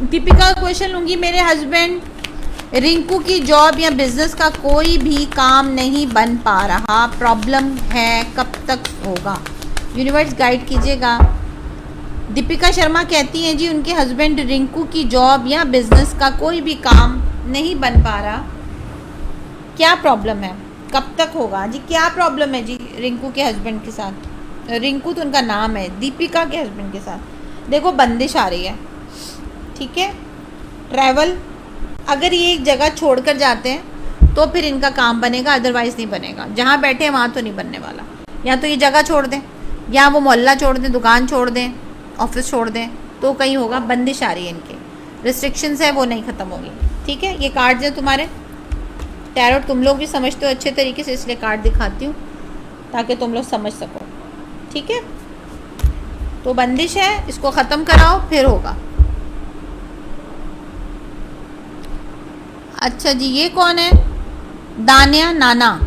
दीपिका का क्वेश्चन लूँगी। मेरे हस्बैंड रिंकू की जॉब या बिजनेस का कोई भी काम नहीं बन पा रहा, प्रॉब्लम है, कब तक होगा? यूनिवर्स गाइड कीजिएगा। दीपिका शर्मा कहती हैं जी उनके हस्बैंड रिंकू की जॉब या बिजनेस का कोई भी काम नहीं बन पा रहा, क्या प्रॉब्लम है, कब तक होगा? जी क्या प्रॉब्लम है जी रिंकू के हस्बैंड के साथ? रिंकू तो उनका नाम है, दीपिका के हस्बैंड के साथ देखो बंदिश आ रही है, ठीक है। ट्रैवल, अगर ये एक जगह छोड़कर जाते हैं तो फिर इनका काम बनेगा, अदरवाइज़ नहीं बनेगा। जहाँ बैठे हैं वहाँ तो नहीं बनने वाला। या तो ये जगह छोड़ दें, या वो मोहल्ला छोड़ दें, दुकान छोड़ दें, ऑफिस छोड़ दें, तो कहीं होगा। बंदिश आ रही है इनके, रिस्ट्रिक्शंस है वो नहीं ख़त्म होगी, ठीक है। ये कार्ड्स हैं तुम्हारे, टैरोट तुम लोग भी समझते हो अच्छे तरीके से, इसलिए कार्ड दिखाती हूँ ताकि तुम लोग समझ सको, ठीक है। तो बंदिश है, इसको ख़त्म कराओ फिर होगा। अच्छा जी, ये कौन है? दानिया नाना,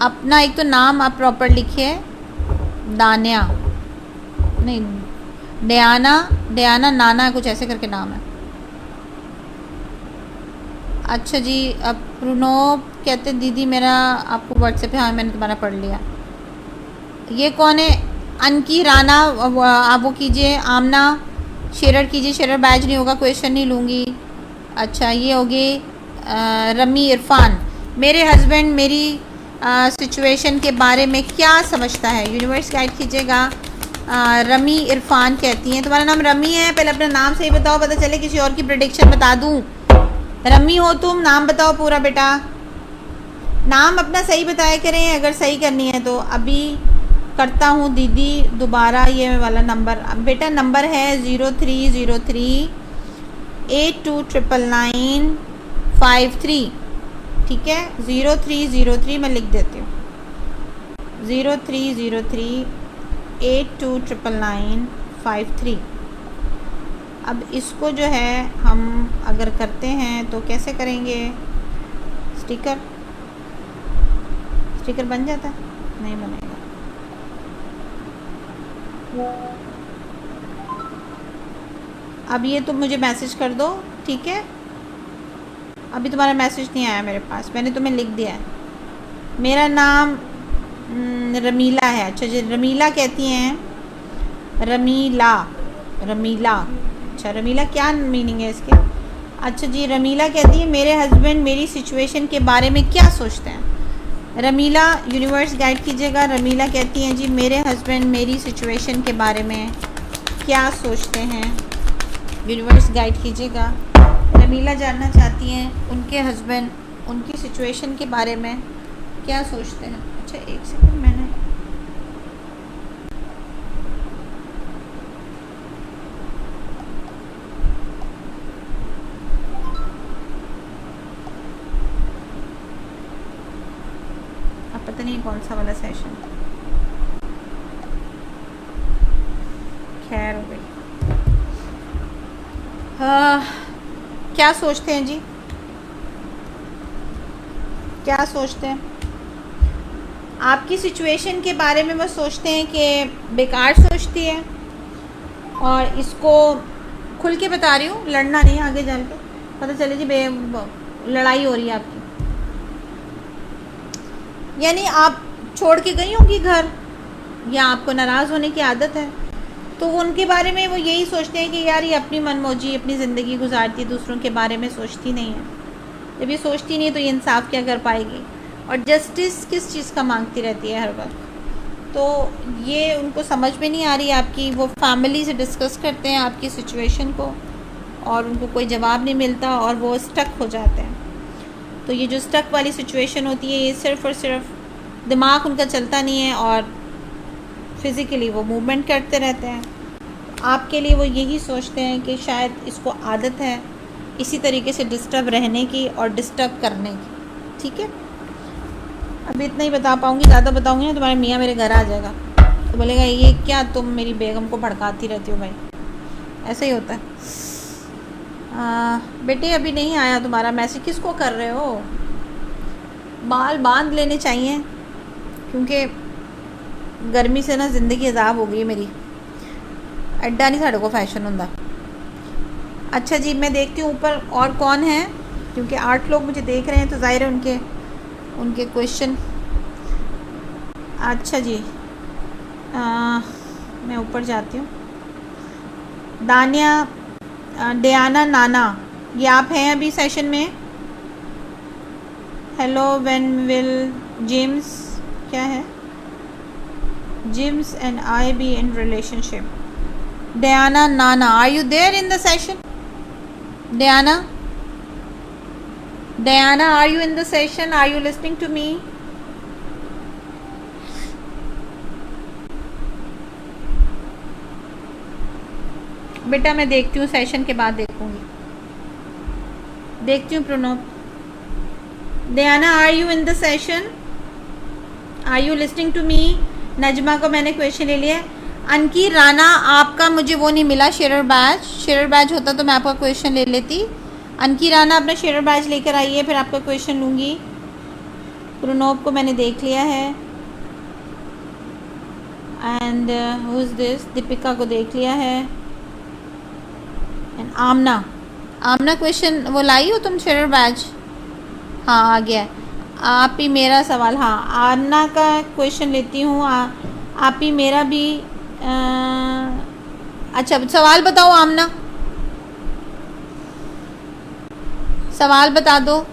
अपना एक तो नाम आप प्रॉपर लिखिए, दानिया नहीं डयाना नाना कुछ ऐसे करके नाम है। अच्छा जी, अब प्रणोप कहते दीदी मेरा आपको व्हाट्सएप है, हाँ मैंने तुम्हारा पढ़ लिया। ये कौन है? अनकी राना, आप वो कीजिए। आमना शेरर कीजिए, शेरर बैच नहीं होगा, क्वेश्चन नहीं लूँगी। अच्छा ये होगी रमी इरफान, मेरे हस्बैंड मेरी सिचुएशन के बारे में क्या समझता है? यूनिवर्स गाइड कीजिएगा। रमी इरफान कहती हैं, तुम्हारा नाम रमी है? पहले अपना नाम सही बताओ, पता चले किसी और की प्रेडिक्शन बता दूँ। रमी हो तुम? नाम बताओ पूरा बेटा, नाम अपना सही बताया करें अगर सही करनी है तो। अभी करता हूँ दीदी दोबारा ये वाला नंबर, बेटा नंबर है 0303829953। ठीक है, 0303 मैं लिख देती हूँ, 0303829993। अब इसको जो है हम अगर करते हैं तो कैसे करेंगे? स्टिकर बन जाता है? नहीं बनेगा। अब ये तुम मुझे मैसेज कर दो, ठीक है? अभी तुम्हारा मैसेज नहीं आया मेरे पास, मैंने तुम्हें लिख दिया है। मेरा नाम रमीला है। अच्छा जी, रमीला कहती हैं, रमीला। अच्छा, रमीला क्या मीनिंग है इसके? अच्छा जी, रमीला कहती है मेरे हस्बैंड मेरी सिचुएशन के बारे में क्या सोचते हैं। रमीला, यूनिवर्स गाइड कीजिएगा। रमीला कहती हैं जी मेरे हस्बैंड मेरी सिचुएशन के बारे में क्या सोचते हैं, यूनिवर्स गाइड कीजिएगा। रमीला जानना चाहती हैं उनके हस्बैंड उनकी सिचुएशन के बारे में क्या सोचते हैं। अच्छा, एक सेकंड, मैंने अब पता नहीं कौन सा वाला सेशन, खैर हो गई। क्या सोचते हैं जी, क्या सोचते हैं? आपकी सिचुएशन के बारे में वो सोचते हैं कि बेकार सोचती है, और इसको खुल के बता रही हूँ, लड़ना नहीं, आगे जान के पता चले जी लड़ाई हो रही है आपकी। यानी आप छोड़ के गई होंगी घर, या आपको नाराज़ होने की आदत है, तो उनके बारे में वो यही सोचते हैं कि यार ये अपनी मनमौजी अपनी ज़िंदगी गुजारती, दूसरों के बारे में सोचती नहीं है। जब ये सोचती नहीं तो ये इंसाफ क्या कर पाएगी, और जस्टिस किस चीज़ का मांगती रहती है हर वक्त। तो ये उनको समझ में नहीं आ रही आपकी। वो फैमिली से डिस्कस करते हैं आपकी सिचुएशन को, और उनको कोई जवाब नहीं मिलता और वो स्टक हो जाते हैं। तो ये जो स्टक वाली सिचुएशन होती है, ये सिर्फ़ और सिर्फ दिमाग उनका चलता नहीं है, और फिज़िकली वो मूवमेंट करते रहते हैं। आपके लिए वो यही सोचते हैं कि शायद इसको आदत है इसी तरीके से डिस्टर्ब रहने की और डिस्टर्ब करने की, ठीक है? अभी इतना ही बता पाऊँगी, ज़्यादा बताऊँगी ना तुम्हारे मियाँ मेरे घर आ जाएगा तो बोलेगा ये क्या तुम मेरी बेगम को भड़काती रहती हो। भाई ऐसा ही होता है। बेटे अभी नहीं आया तुम्हारा मैसेज, किसको कर रहे हो? बाल बांध लेने चाहिए, क्योंकि गर्मी से ना ज़िंदगी अजाब हो गई मेरी, एड्डा नहीं साढ़े को फैशन होंदा। अच्छा जी, मैं देखती हूँ ऊपर और कौन है, क्योंकि 8 लोग मुझे देख रहे हैं तो ज़ाहिर है उनके क्वेश्चन। अच्छा जी, मैं ऊपर जाती हूँ। डियाना नाना, ये आप हैं अभी सेशन में? हेलो, व्हेन विल जेम्स, क्या है? James and I be in relationship. Diana Nana, are you there in the session? Diana, are you in the session? Are you listening to me? बेटा मैं देखती हूँ, सेशन के बाद देखूँगी, देखती हूँ। Pranav, Diana, are you in the session? Are you listening to me? Najma को मैंने क्वेश्चन ले लिया। अनकी राना, आपका मुझे वो नहीं मिला शेयर बैच होता तो मैं आपका क्वेश्चन ले लेती। अनकी राना अपना शेयर बैच लेकर आइए, फिर आपका क्वेश्चन लूँगी। प्रणव को मैंने देख लिया है, and who is this, Deepika को देख लिया है, एंड आमना क्वेश्चन वो लाई हो तुम शेयर बैच? हाँ आ गया। आप ही मेरा सवाल, हाँ आमना का क्वेश्चन लेती हूँ। आप ही मेरा भी अच्छा सवाल बताओ आमना, सवाल बता दो,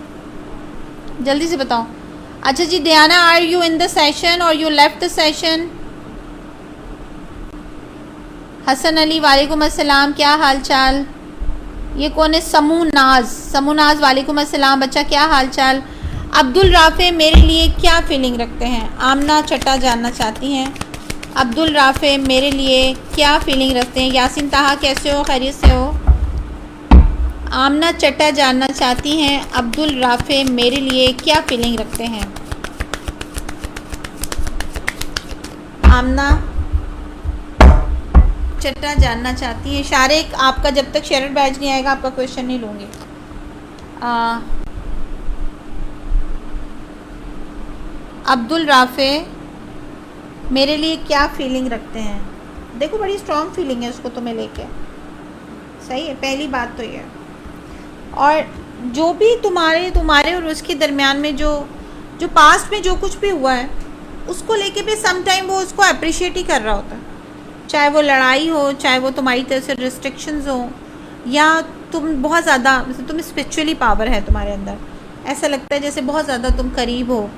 जल्दी से बताओ। अच्छा जी, Diana, are you in the session or you left the session? Hasan Ali, वालेकुम अस्सलाम, क्या हाल चाल? ये कौन है? समू नाज, वालेकुम अस्सलाम बच्चा, क्या हाल चाल? अब्दुल राफ़े मेरे लिए क्या फीलिंग रखते हैं? आमना चट्टा जानना चाहती हैं अब्दुल राफ़े मेरे लिए क्या फीलिंग रखते हैं। यासीन ताहा, कैसे हो? खैरियत से हो? आमना चट्टा जानना चाहती हैं अब्दुल राफे मेरे लिए क्या फीलिंग रखते हैं। आमना चट्टा जानना चाहती है। शारिक, आपका जब तक शेयर बैच नहीं आएगा आपका क्वेश्चन नहीं लूँगी। अब्दुल राफे मेरे लिए क्या फीलिंग रखते हैं। देखो बड़ी स्ट्रॉन्ग फीलिंग है उसको तुम्हें लेके, सही है, पहली बात तो ये। और जो भी तुम्हारे और उसके दरमियान में जो पास्ट में जो कुछ भी हुआ है उसको लेके भी सम टाइम वो उसको अप्रिशिएट ही कर रहा होता है, चाहे वो लड़ाई हो, चाहे वो तुम्हारी तरफ से रिस्ट्रिक्शंस हो, या तुम बहुत ज़्यादा तुम स्पिरिचुअली पावर है तुम्हारे अंदर, ऐसा लगता है जैसे बहुत ज़्यादा तुम करीब हो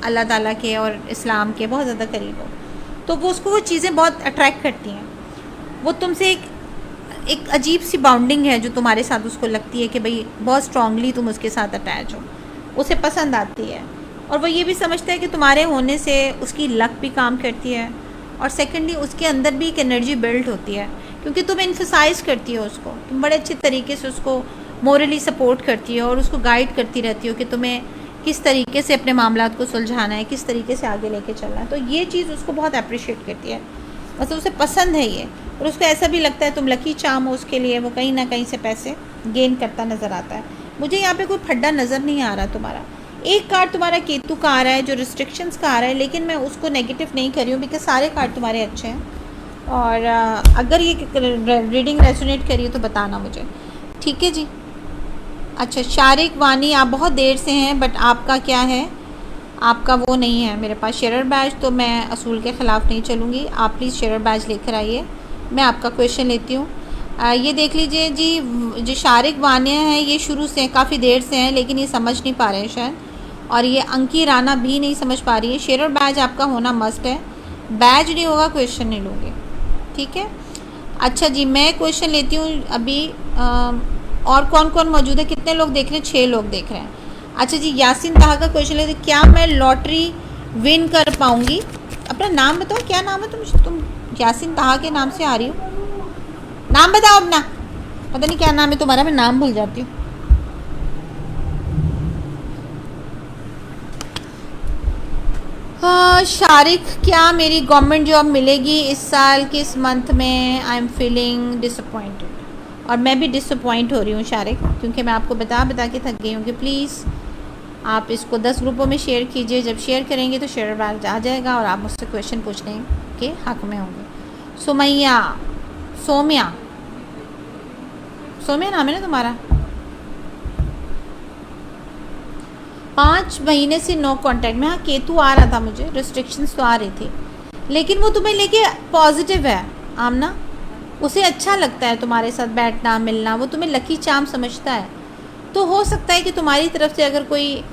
अल्लाह ताला के और इस्लाम के, बहुत ज़्यादा करीब हो, तो वो उसको वो चीज़ें बहुत अट्रैक्ट करती हैं। वो तुमसे एक अजीब सी बाउंडिंग है जो तुम्हारे साथ उसको लगती है कि भाई बहुत स्ट्रांगली तुम उसके साथ अटैच हो, उसे पसंद आती है। और वो ये भी समझता है कि तुम्हारे होने से उसकी लक भी काम करती है, और सेकेंडली उसके अंदर भी एक एनर्जी बिल्ड होती है क्योंकि तुम एम्फसाइज़ करती हो उसको, तुम बड़े अच्छे तरीके से उसको मोरली सपोर्ट करती हो और उसको गाइड करती रहती हो कि तुम्हें किस तरीके से अपने मामलात को सुलझाना है, किस तरीके से आगे लेके चलना है। तो ये चीज़ उसको बहुत अप्रिशिएट करती है, मतलब उसे पसंद है ये। और उसको ऐसा भी लगता है तुम लकी चार्म हो उसके लिए, वो कहीं ना कहीं से पैसे गेन करता नज़र आता है। मुझे यहाँ पे कोई फड्डा नज़र नहीं आ रहा तुम्हारा। एक कार्ड तुम्हारा केतु का आ रहा है जो रिस्ट्रिक्शंस का आ रहा है, लेकिन मैं उसको नेगेटिव नहीं कर रही हूँ बिकॉज सारे कार्ड तुम्हारे अच्छे हैं। और अगर ये रीडिंग रेजोनेट करिए तो बताना मुझे, ठीक है जी। अच्छा शारिक वानी, आप बहुत देर से हैं बट आपका क्या है, आपका वो नहीं है मेरे पास शेयर बैच, तो मैं असूल के ख़िलाफ़ नहीं चलूँगी। आप प्लीज़ शेयर बैच लेकर आइए, मैं आपका क्वेश्चन लेती हूँ। ये देख लीजिए जी, जो शारिक वानिया है ये शुरू से काफ़ी देर से हैं लेकिन ये समझ नहीं पा रहे हैं शायद, और ये अंकी राना भी नहीं समझ पा रही है। शेयर बैच आपका होना मस्ट है, बैच नहीं होगा क्वेश्चन नहीं लूँगी, ठीक है। अच्छा जी, मैं क्वेश्चन लेती हूँ अभी। और कौन कौन मौजूद है, कितने लोग देख रहे हैं? 6 लोग देख रहे हैं। अच्छा जी, यासीन ताहा का क्वेश्चन लेते, क्या मैं लॉटरी विन कर पाऊँगी? अपना नाम बताओ, क्या नाम है? तुम यासीन ताहा के नाम से आ रही हो, नाम बताओ अपना। पता नहीं क्या नाम है तुम्हारा, मैं नाम भूल जाती हूँ। शारिक, क्या मेरी गवर्नमेंट जॉब मिलेगी इस साल के इस मंथ में? आई एम फीलिंग डिसअपॉइंटेड, और मैं भी डिसअपॉइंट हो रही हूँ शारिक, क्योंकि मैं आपको बता के थक गई हूँ कि प्लीज़ आप इसको 10 ग्रुपों में शेयर कीजिए। जब शेयर करेंगे तो शेयर बैग आ जाएगा और आप मुझसे क्वेश्चन पूछने के हक़ में होंगे। सोमैया नाम है ना तुम्हारा? 5 महीने से नो कांटेक्ट में। हाँ, केतु आ रहा था, मुझे रिस्ट्रिक्शंस तो आ रही थी, लेकिन वो तुम्हें लेके पॉजिटिव है आमना, उसे अच्छा लगता है तुम्हारे साथ बैठना मिलना, वो तुम्हें लकी चार्म समझता है। तो हो सकता है कि तुम्हारी तरफ से अगर कोई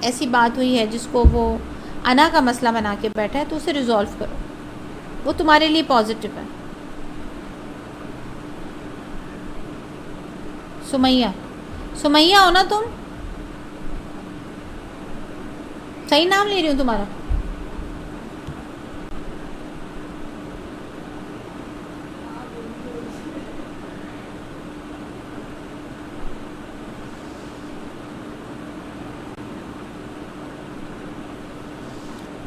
ऐसी बात हुई है जिसको वो अना का मसला बना के बैठा है तो उसे रिजॉल्व करो, वो तुम्हारे लिए पॉजिटिव है। सुमैया हो ना तुम? सही नाम ले रही हूँ तुम्हारा?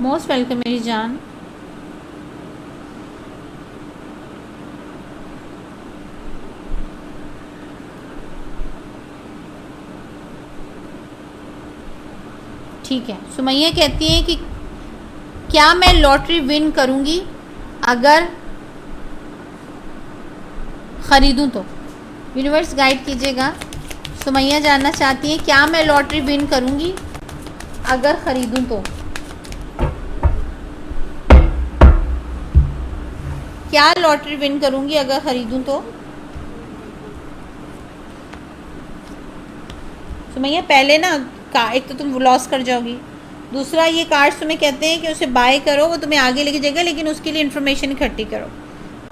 मोस्ट वेलकम मेरी जान। ठीक है, सुमैया कहती हैं कि क्या मैं लॉटरी विन करूंगी अगर ख़रीदूं तो? यूनिवर्स गाइड कीजिएगा। सुमैया जानना चाहती हैं क्या मैं लॉटरी विन करूंगी अगर ख़रीदूं तो? क्या लॉटरी विन करूंगी अगर ख़रीदूं तो? सुमैया पहले ना एक तो तुम लॉस कर जाओगी, दूसरा ये कार्ड्स तुम्हें कहते हैं कि उसे बाय करो, वो तुम्हें आगे लेके जाएगा, लेकिन उसके लिए इन्फॉर्मेशन इकट्ठी करो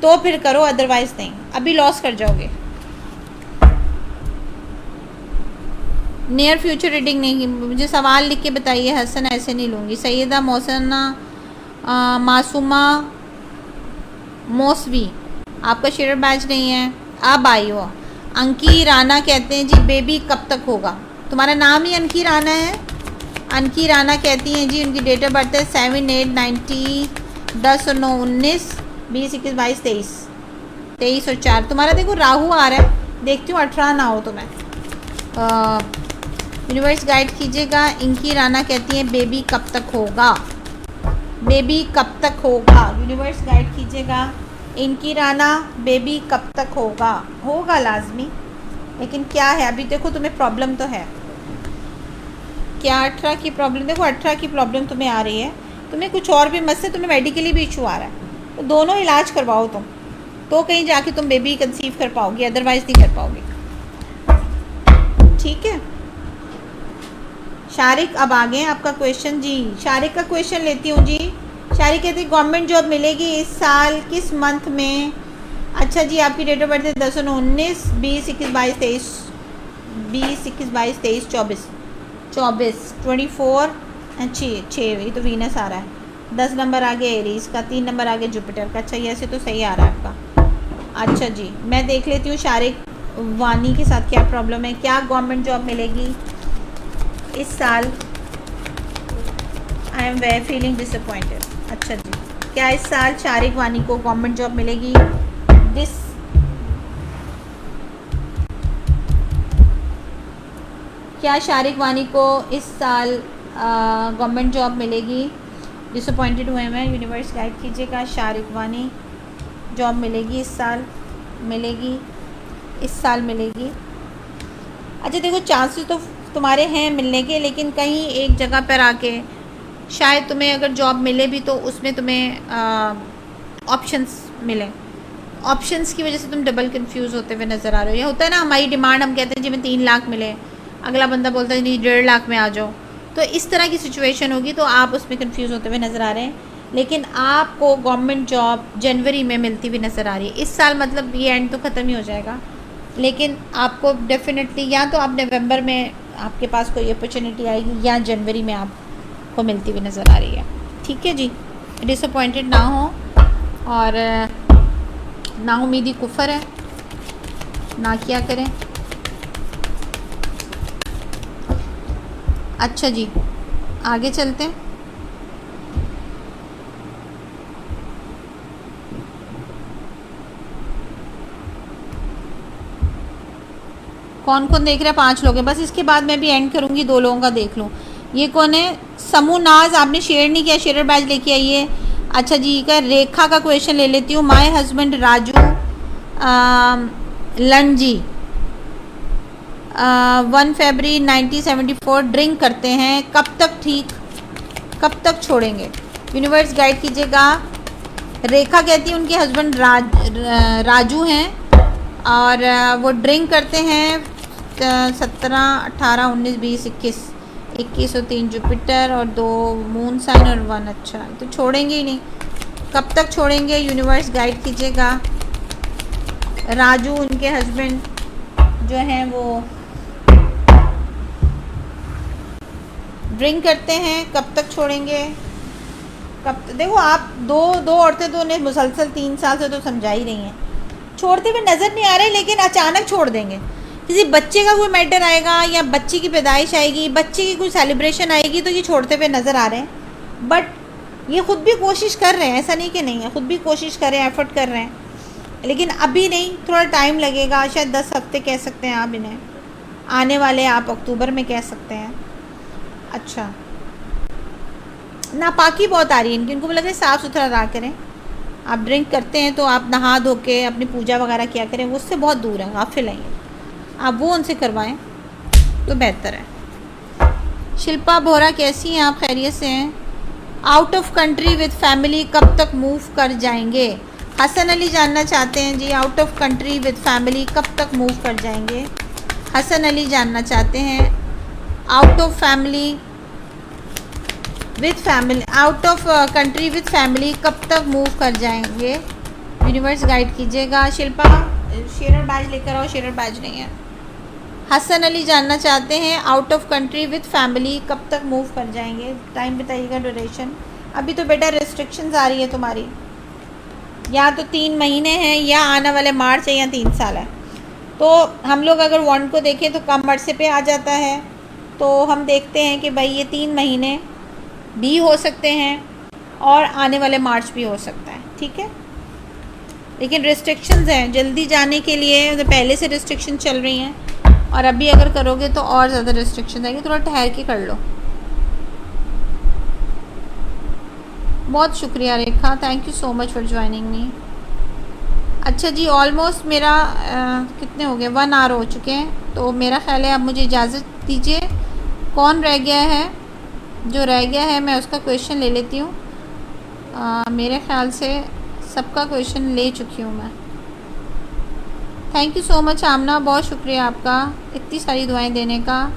तो फिर करो, अदरवाइज नहीं, अभी लॉस कर जाओगे। नियर फ्यूचर रीडिंग नहीं, मुझे सवाल लिख के बताइए हसन, ऐसे नहीं लूँगी। सैयदा मौसना मासूमा मौसवी, आपका शेयर बैच नहीं है, अब आई हो, अंकी राना कहते हैं जी बेबी कब तक होगा। तुम्हारा नाम ही अंकी राना है। अंकी राना कहती हैं जी उनकी डेट ऑफ बर्थ है 7/8/90, 10/9/19, 20/21/22, 23 और 4। तुम्हारा देखो राहु आ रहा है, देखती हूँ 18 ना हो तो मैं यूनिवर्स गाइड कीजिएगा। इंकी राना कहती हैं बेबी कब तक होगा, बेबी कब तक होगा, यूनिवर्स गाइड कीजिएगा। इनकी राना बेबी कब तक होगा, होगा लाजमी, लेकिन क्या है अभी देखो तुम्हें प्रॉब्लम तो है क्या 18 की प्रॉब्लम, देखो 18 की प्रॉब्लम तुम्हें आ रही है, तुम्हें कुछ और भी मत से तुम्हें मेडिकली भी इशू आ रहा है, तो दोनों इलाज करवाओ तुम, तो कहीं जाके तुम बेबी कंसीव कर पाओगे, अदरवाइज़ नहीं कर पाओगे। ठीक है शारिक, अब आ गए आपका क्वेश्चन जी। शारिक का क्वेश्चन लेती हूँ जी। शारिक कहती है गवर्नमेंट जॉब मिलेगी इस साल किस मंथ में। अच्छा जी, आपकी डेट ऑफ बर्थ है 10/19, 20/21/22, 20/21/22, 24, 24 6 ये तो वीनस आ रहा है। 10 नंबर आगे एरीज का, 3 नंबर आगे जुपिटर का। अच्छा ऐसे तो सही आ रहा है आपका। अच्छा जी, मैं देख लेती हूँ शारिक वानी के साथ क्या प्रॉब्लम है, क्या गवर्नमेंट जॉब मिलेगी इस साल। I am very feeling disappointed. अच्छा जी, क्या इस साल शारिक वानी को गवर्नमेंट जॉब मिलेगी। क्या शारिक वानी को इस साल गवर्नमेंट जॉब मिलेगी। डिसअपॉइंटेड हुए मैं, यूनिवर्स गाइड कीजिएगा। शारिक वानी जॉब मिलेगी इस साल, मिलेगी इस साल मिलेगी। अच्छा देखो चांसेस तो तुम्हारे हैं मिलने के, लेकिन कहीं एक जगह पर आके शायद तुम्हें अगर जॉब मिले भी तो उसमें तुम्हें ऑप्शंस मिलें, ऑप्शंस की वजह से तुम डबल कंफ्यूज होते हुए नज़र आ रहे हो। ये होता है ना हमारी डिमांड, हम कहते हैं जी मैं 3 लाख मिले, अगला बंदा बोलता है नहीं 1.5 लाख में आ जाओ, तो इस तरह की सिचुएशन होगी, तो आप उसमें कंफ्यूज होते हुए नज़र आ रहे हैं। लेकिन आपको गवर्नमेंट जॉब जनवरी में मिलती हुई नज़र आ रही है इस साल, मतलब ये एंड तो ख़त्म ही हो जाएगा, लेकिन आपको डेफिनेटली या तो आप नवंबर में आपके पास कोई अपॉर्चुनिटी आएगी या जनवरी में आपको मिलती हुई नज़र आ रही है। ठीक है जी, डिसअपॉइंटेड ना हो, और ना उम्मीदी कुफर है, ना क्या करें। अच्छा जी, आगे चलते हैं। कौन कौन देख रहा है, 5 लोग हैं बस, इसके बाद मैं भी एंड करूँगी, 2 लोगों का देख लूँ। ये कौन है, समूह नाज, आपने शेयर नहीं किया, शेयर बैच लेके आइए। अच्छा जी का रेखा का क्वेश्चन ले लेती हूँ। माय हस्बैंड राजू लंजी 1 फरवरी 1974 ड्रिंक करते हैं, कब तक ठीक, कब तक छोड़ेंगे, यूनिवर्स गाइड कीजिएगा। रेखा कहती है उनके हस्बैंड राजू हैं और वो ड्रिंक करते हैं 17, 18, 19, 20, 21 और 3 जुपिटर और 2 मून साइन और 1। अच्छा तो छोड़ेंगे ही नहीं, कब तक छोड़ेंगे, यूनिवर्स गाइड कीजिएगा। राजू उनके हस्बैंड जो हैं वो ड्रिंक करते हैं, कब तक छोड़ेंगे, देखो आप दो औरतें तो उन्हें मुसलसल 3 साल से तो समझा ही रही हैं, छोड़ते हुए नज़र नहीं आ रहे, लेकिन अचानक छोड़ देंगे। किसी बच्चे का कोई मैटर आएगा या बच्चे की पैदाइश आएगी, बच्चे की कोई सेलिब्रेशन आएगी, तो ये छोड़ते हुए नज़र आ रहे हैं। बट ये ख़ुद भी कोशिश कर रहे हैं, ऐसा नहीं कि नहीं है, ख़ुद भी कोशिश कर रहे हैं, एफर्ट कर रहे हैं, लेकिन अभी नहीं, थोड़ा टाइम लगेगा, शायद 10 हफ्ते कह सकते हैं आप इन्हें, आने वाले आप अक्टूबर में कह सकते हैं। अच्छा नापाकी बहुत आ रही है इनकी, उनको लग रहा है साफ़ सुथरा रहा करें। आप ड्रिंक करते हैं तो आप नहा धो के अपनी पूजा वगैरह किया करें, वो उससे बहुत दूर है, गाफिल हैं, आप वो उनसे करवाएं तो बेहतर है। शिल्पा बोरा कैसी हैं आप, खैरियत से हैं। Out of country with family कब तक मूव कर जाएंगे। हसन अली जानना चाहते हैं ji, out of country with family कब तक मूव कर जाएंगे। हसन अली जानना चाहते हैं out of family with family, out of country with family कब तक मूव कर जाएंगे, यूनिवर्स गाइड कीजिएगा। शिल्पा शेयर बैज लेकर आओ, शेयर बैज नहीं है। हसन अली जानना चाहते हैं out of country with family कब तक मूव कर जाएंगे, टाइम बताइएगा, ड्यूरेशन। अभी तो बेटा रिस्ट्रिक्शंस आ रही है तुम्हारी, या तो 3 महीने हैं या आने वाले मार्च है या 3 साल है, तो हम लोग अगर वॉन्ड को देखें तो कम अरसे पे आ जाता है, तो हम देखते हैं कि भाई ये 3 महीने भी हो सकते हैं और आने वाले मार्च भी हो सकता है, ठीक है। लेकिन रिस्ट्रिक्शंस हैं जल्दी जाने के लिए, तो पहले से रिस्ट्रिक्शन चल रही हैं, और अभी अगर करोगे तो और ज़्यादा रिस्ट्रिक्शन आएंगे, थोड़ा ठहर के कर लो। बहुत शुक्रिया Rekha, thank you so much for joining me. अच्छा जी, ऑलमोस्ट मेरा कितने हो गए, 1 आवर हो चुके हैं, तो मेरा ख्याल है अब मुझे इजाज़त दीजिए। कौन रह गया है? जो रह गया है मैं उसका क्वेश्चन ले लेती हूँ। मेरे ख्याल से सबका क्वेश्चन ले चुकी हूँ मैं। थैंक यू सो मच आमना, बहुत शुक्रिया आपका इतनी सारी दुआएं देने का।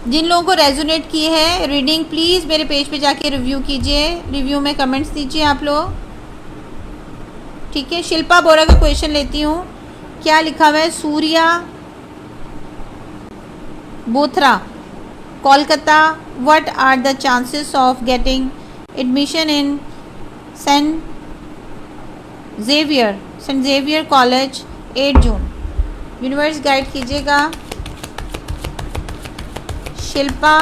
जिन लोगों को रेजोनेट की है रीडिंग, प्लीज़ मेरे पेज पे जाके रिव्यू कीजिए, रिव्यू में कमेंट्स दीजिए आप लोग, ठीक है। शिल्पा बोरा का क्वेश्चन लेती हूँ। क्या लिखा हुआ है? Surya Bothra, Kolkata, what are the chances of getting admission in Saint Xavier college 8 June. Universe guide कीजिएगा। शिल्पा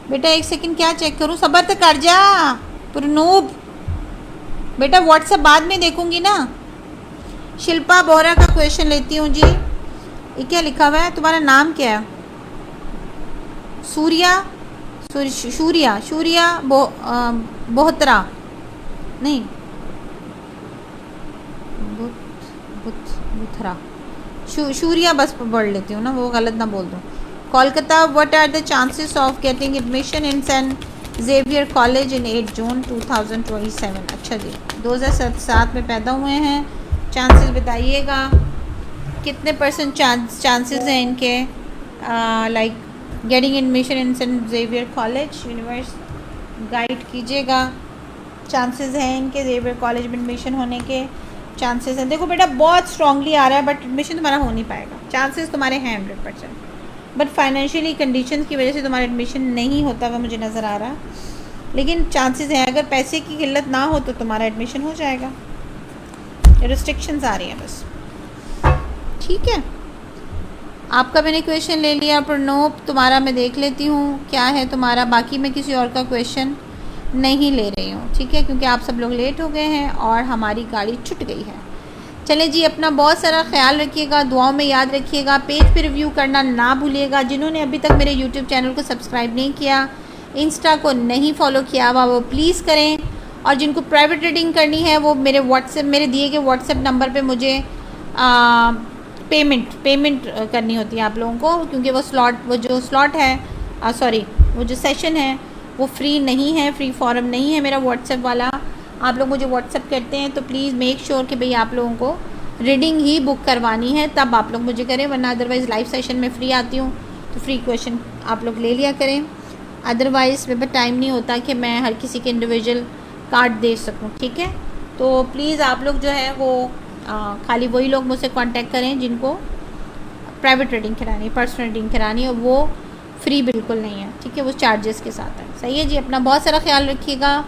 बेटा एक सेकंड, क्या चेक करूं? सबर तक कर जा पुरनूब बेटा, व्हाट्सएप बाद में देखूंगी ना। शिल्पा बोरा का क्वेश्चन लेती हूँ जी। ये क्या लिखा हुआ है? तुम्हारा नाम क्या है? सूर्या बोहतरा, नहीं बुथरा, शूरिया बस पढ़ लेती हूँ ना, वो गलत ना बोल दूँ। Kolkata, what are the chances of getting admission in Saint Xavier college in 8 June 2027। अच्छा जी, 2007 में पैदा हुए हैं, चांसेस बताइएगा कितने % चांसेस हैं इनके like getting admission in Saint Xavier college. Universe guide कीजिएगा, चांसेस हैं इनके जेवियर कॉलेज में एडमिशन होने के चांसेस हैं। देखो बेटा बहुत स्ट्रांगली आ रहा है, बट एडमिशन तुम्हारा हो नहीं पाएगा। चांसेस तुम्हारे हैं 100%, बट फाइनेंशियली कंडीशंस की वजह से तुम्हारा एडमिशन नहीं होता हुआ मुझे नज़र आ रहा, लेकिन चांसेस हैं। अगर पैसे की किल्लत ना हो तो तुम्हारा एडमिशन हो जाएगा। रिस्ट्रिक्शंस आ रही हैं बस, ठीक है। आपका मैंने क्वेश्चन ले लिया। प्रणोप तुम्हारा मैं देख लेती हूँ क्या है तुम्हारा, बाकी मैं किसी और का क्वेश्चन नहीं ले रही हूँ, ठीक है, क्योंकि आप सब लोग लेट हो गए हैं और हमारी गाड़ी छूट गई है। चले जी, अपना बहुत सारा ख्याल रखिएगा, दुआओं में याद रखिएगा, पेज पे रिव्यू करना ना भूलिएगा। जिन्होंने अभी तक मेरे यूट्यूब चैनल को सब्सक्राइब नहीं किया, इंस्टा को नहीं फॉलो किया हुआ, वो प्लीज़ करें। और जिनको प्राइवेट रीडिंग करनी है वो मेरे दिए गए व्हाट्सएप नंबर पर मुझे पेमेंट करनी होती है आप लोगों को, क्योंकि वो जो स्लॉट है वो जो सेशन है वो फ्री नहीं है, फ्री फॉरम नहीं है मेरा व्हाट्सएप वाला। आप लोग मुझे व्हाट्सएप करते हैं तो प्लीज़ मेक श्योर कि भाई आप लोगों को रीडिंग ही बुक करवानी है, तब आप लोग मुझे करें, वरना अदरवाइज़ लाइव सेशन में फ्री आती हूँ तो फ्री क्वेश्चन आप लोग ले लिया करें। अदरवाइज़ मेरे पास टाइम नहीं होता कि मैं हर किसी के इंडिविजुअल कार्ड दे सकूँ, ठीक है। तो प्लीज़ आप लोग जो है वो खाली वही लोग मुझसे कांटेक्ट करें जिनको प्राइवेट रीडिंग करानी है, पर्सनल रीडिंग करानी है, वो फ्री बिल्कुल नहीं है, ठीक है, वो चार्जेस के साथ है। सही है जी, अपना बहुत सारा ख्याल रखिएगा,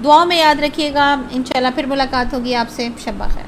दुआओं में याद रखिएगा। इंशाल्लाह फिर मुलाकात होगी आपसे। शब्बा खैर।